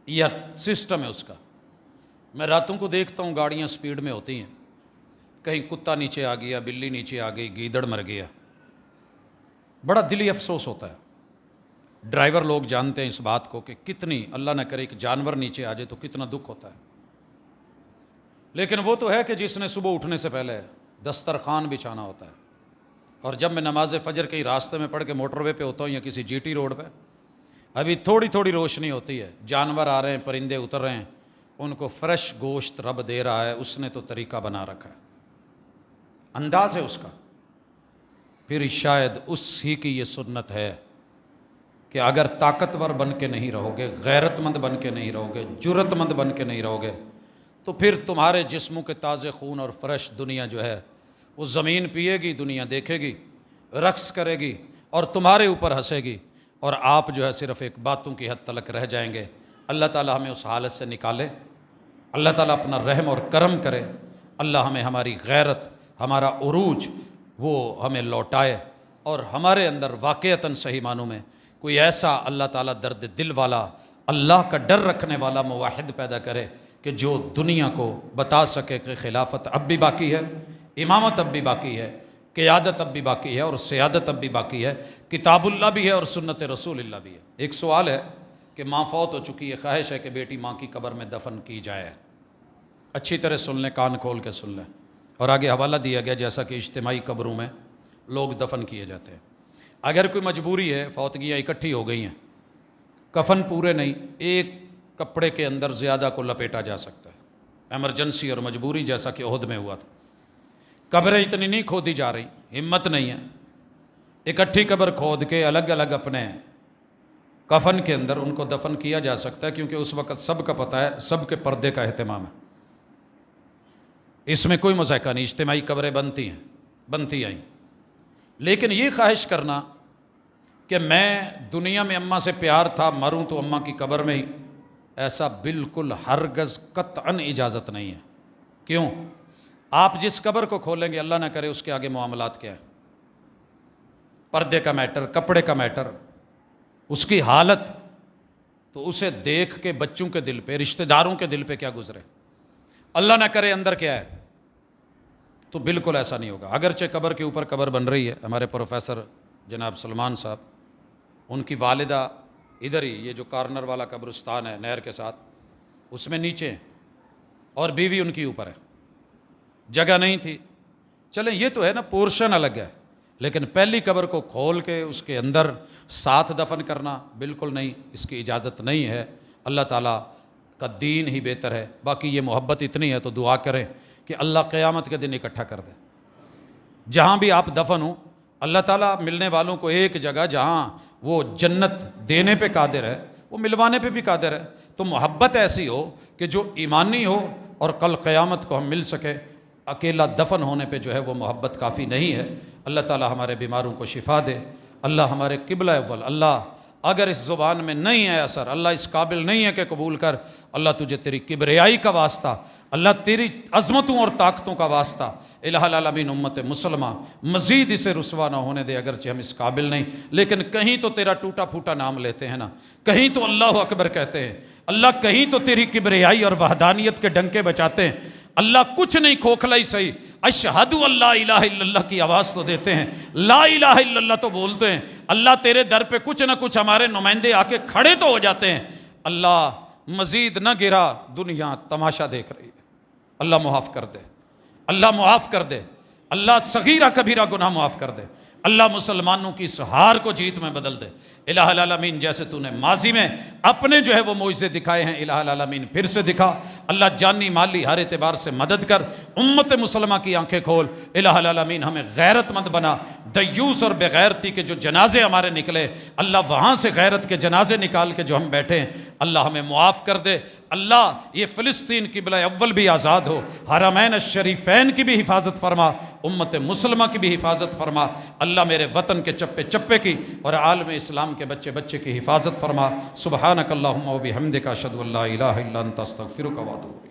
یہ سسٹم ہے اس کا۔ میں راتوں کو دیکھتا ہوں گاڑیاں سپیڈ میں ہوتی ہیں، کہیں کتا نیچے آ گیا، بلی نیچے آ گئی، گیدڑ مر گیا، بڑا دلی افسوس ہوتا ہے۔ ڈرائیور لوگ جانتے ہیں اس بات کو کہ کتنی، اللہ نہ کرے کہ جانور نیچے آ جائے تو کتنا دکھ ہوتا ہے، لیکن وہ تو ہے کہ جس نے صبح اٹھنے سے پہلے دسترخوان بچھانا ہوتا ہے۔ اور جب میں نماز فجر کہیں راستے میں پڑھ کے موٹر وے پہ ہوتا ہوں یا کسی جی ٹی روڈ پہ، ابھی تھوڑی تھوڑی روشنی ہوتی ہے، جانور آ رہے ہیں، پرندے اتر رہے ہیں، ان کو فریش گوشت رب دے رہا ہے، اس نے تو طریقہ بنا رکھا ہے، انداز ہے اس کا۔ پھر شاید اس ہی کی یہ سنت ہے کہ اگر طاقتور بن کے نہیں رہو گے، غیرت مند بن کے نہیں رہو گے، جرت مند بن کے نہیں رہو گے، تو پھر تمہارے جسموں کے تازے خون اور فریش دنیا جو ہے وہ زمین پیے گی، دنیا دیکھے گی، رقص کرے گی اور تمہارے اوپر ہنسے گی، اور آپ جو ہے صرف ایک باتوں کی حد تلک رہ جائیں گے۔ اللہ تعالیٰ ہمیں اس حالت سے نکالے، اللہ تعالیٰ اپنا رحم اور کرم کرے، اللہ ہمیں ہماری غیرت، ہمارا عروج وہ ہمیں لوٹائے، اور ہمارے اندر واقعتاً صحیح معنوں میں کوئی ایسا اللہ تعالیٰ درد دل والا، اللہ کا ڈر رکھنے والا موحد پیدا کرے کہ جو دنیا کو بتا سکے کہ خلافت اب بھی باقی ہے، امامت اب بھی باقی ہے، قیادت اب بھی باقی ہے، اور سیادت اب بھی باقی ہے، کتاب اللہ بھی ہے اور سنت رسول اللہ بھی ہے۔ ایک سوال ہے کہ ماں فوت ہو چکی ہے، خواہش ہے کہ بیٹی ماں کی قبر میں دفن کی جائے، اچھی طرح سن لیں، کان کھول کے سن لیں، اور آگے حوالہ دیا گیا جیسا کہ اجتماعی قبروں میں لوگ دفن کیے جاتے ہیں۔ اگر کوئی مجبوری ہے، فوتگیاں اکٹھی ہو گئی ہیں، کفن پورے نہیں، ایک کپڑے کے اندر زیادہ کو لپیٹا جا سکتا ہے، ایمرجنسی اور مجبوری جیسا کہ احد میں ہوا تھا، قبریں اتنی نہیں کھودی جا رہی، ہمت نہیں ہے، اکٹھی قبر کھود کے الگ الگ اپنے کفن کے اندر ان کو دفن کیا جا سکتا ہے، کیونکہ اس وقت سب کا پتہ ہے، سب کے پردے کا اہتمام ہے، اس میں کوئی مذائقہ نہیں، اجتماعی قبریں بنتی آئیں۔ لیکن یہ خواہش کرنا کہ میں دنیا میں اماں سے پیار تھا، مروں تو اماں کی قبر میں ہی، ایسا بالکل ہرگز قطعاً اجازت نہیں ہے۔ کیوں؟ آپ جس قبر کو کھولیں گے، اللہ نہ کرے اس کے آگے معاملات کیا ہیں، پردے کا میٹر، کپڑے کا میٹر، اس کی حالت، تو اسے دیکھ کے بچوں کے دل پہ، رشتہ داروں کے دل پہ کیا گزرے، اللہ نہ کرے اندر کیا ہے، تو بالکل ایسا نہیں ہوگا۔ اگرچہ قبر کے اوپر قبر بن رہی ہے، ہمارے پروفیسر جناب سلمان صاحب، ان کی والدہ ادھر ہی، یہ جو کارنر والا قبرستان ہے نہر کے ساتھ، اس میں نیچے ہیں، اور بیوی ان کی اوپر ہے، جگہ نہیں تھی۔ چلیں یہ تو ہے نا، پورشن الگ ہے، لیکن پہلی قبر کو کھول کے اس کے اندر ساتھ دفن کرنا بالکل نہیں، اس کی اجازت نہیں ہے۔ اللہ تعالیٰ کا دین ہی بہتر ہے۔ باقی یہ محبت اتنی ہے تو دعا کریں کہ اللہ قیامت کے دن اکٹھا کر دے، جہاں بھی آپ دفن ہوں، اللہ تعالیٰ ملنے والوں کو ایک جگہ جہاں وہ جنت دینے پہ قادر ہے، وہ ملوانے پہ بھی قادر ہے۔ تو محبت ایسی ہو کہ جو ایمانی ہو اور کل قیامت کو ہم مل سکے۔ اکیلا دفن ہونے پہ جو ہے وہ محبت کافی نہیں ہے۔ اللہ تعالیٰ ہمارے بیماروں کو شفا دے۔ اللہ ہمارے قبلہ اول، اللہ اگر اس زبان میں نہیں ہے اثر، اللہ اس قابل نہیں ہے کہ قبول کر، اللہ تجھے تیری کبریائی کا واسطہ، اللہ تیری عظمتوں اور طاقتوں کا واسطہ، الہ العالمین امت مسلمہ مزید اسے رسوا نہ ہونے دے، اگرچہ ہم اس قابل نہیں، لیکن کہیں تو تیرا ٹوٹا پھوٹا نام لیتے ہیں نا، کہیں تو اللہ اکبر کہتے ہیں، اللہ کہیں تو تیری کبریائی اور وحدانیت کے ڈنکے بچاتے ہیں، اللہ کچھ نہیں کھوکھلا ہی صحیح، اشہد اللہ الہ الا اللہ کی آواز تو دیتے ہیں، لا الہ الا اللہ تو بولتے ہیں، اللہ تیرے در پہ کچھ نہ کچھ ہمارے نمائندے آ کے کھڑے تو ہو جاتے ہیں۔ اللہ مزید نہ گرا، دنیا تماشا دیکھ رہی ہے، اللہ معاف کر دے، اللہ معاف کر دے، اللہ صغیرہ کبیرہ گناہ معاف کر دے، اللہ مسلمانوں کی اس ہار کو جیت میں بدل دے۔ الہ العالمین جیسے تو نے ماضی میں اپنے جو ہے وہ معجزے دکھائے ہیں، الہ العالمین پھر سے دکھا، اللہ جانی مالی ہر اعتبار سے مدد کر، امت مسلمہ کی آنکھیں کھول، الہ العالمین ہمیں غیرت مند بنا۔ دیوس اور بغیرتی کے جو جنازے ہمارے نکلے، اللہ وہاں سے غیرت کے جنازے نکال کے جو ہم بیٹھے ہیں، اللہ ہمیں معاف کر دے۔ اللہ یہ فلسطین قبلہ اول بھی آزاد ہو، حرمین الشریفین کی بھی حفاظت فرما، امت مسلمہ کی بھی حفاظت فرما، اللہ میرے وطن کے چپے چپے کی اور عالم اسلام کے بچے بچے کی حفاظت فرما۔ سبحانک اللہم و بحمدک، اشہد ان لا الہ الا انت، استغفرک و اتوب۔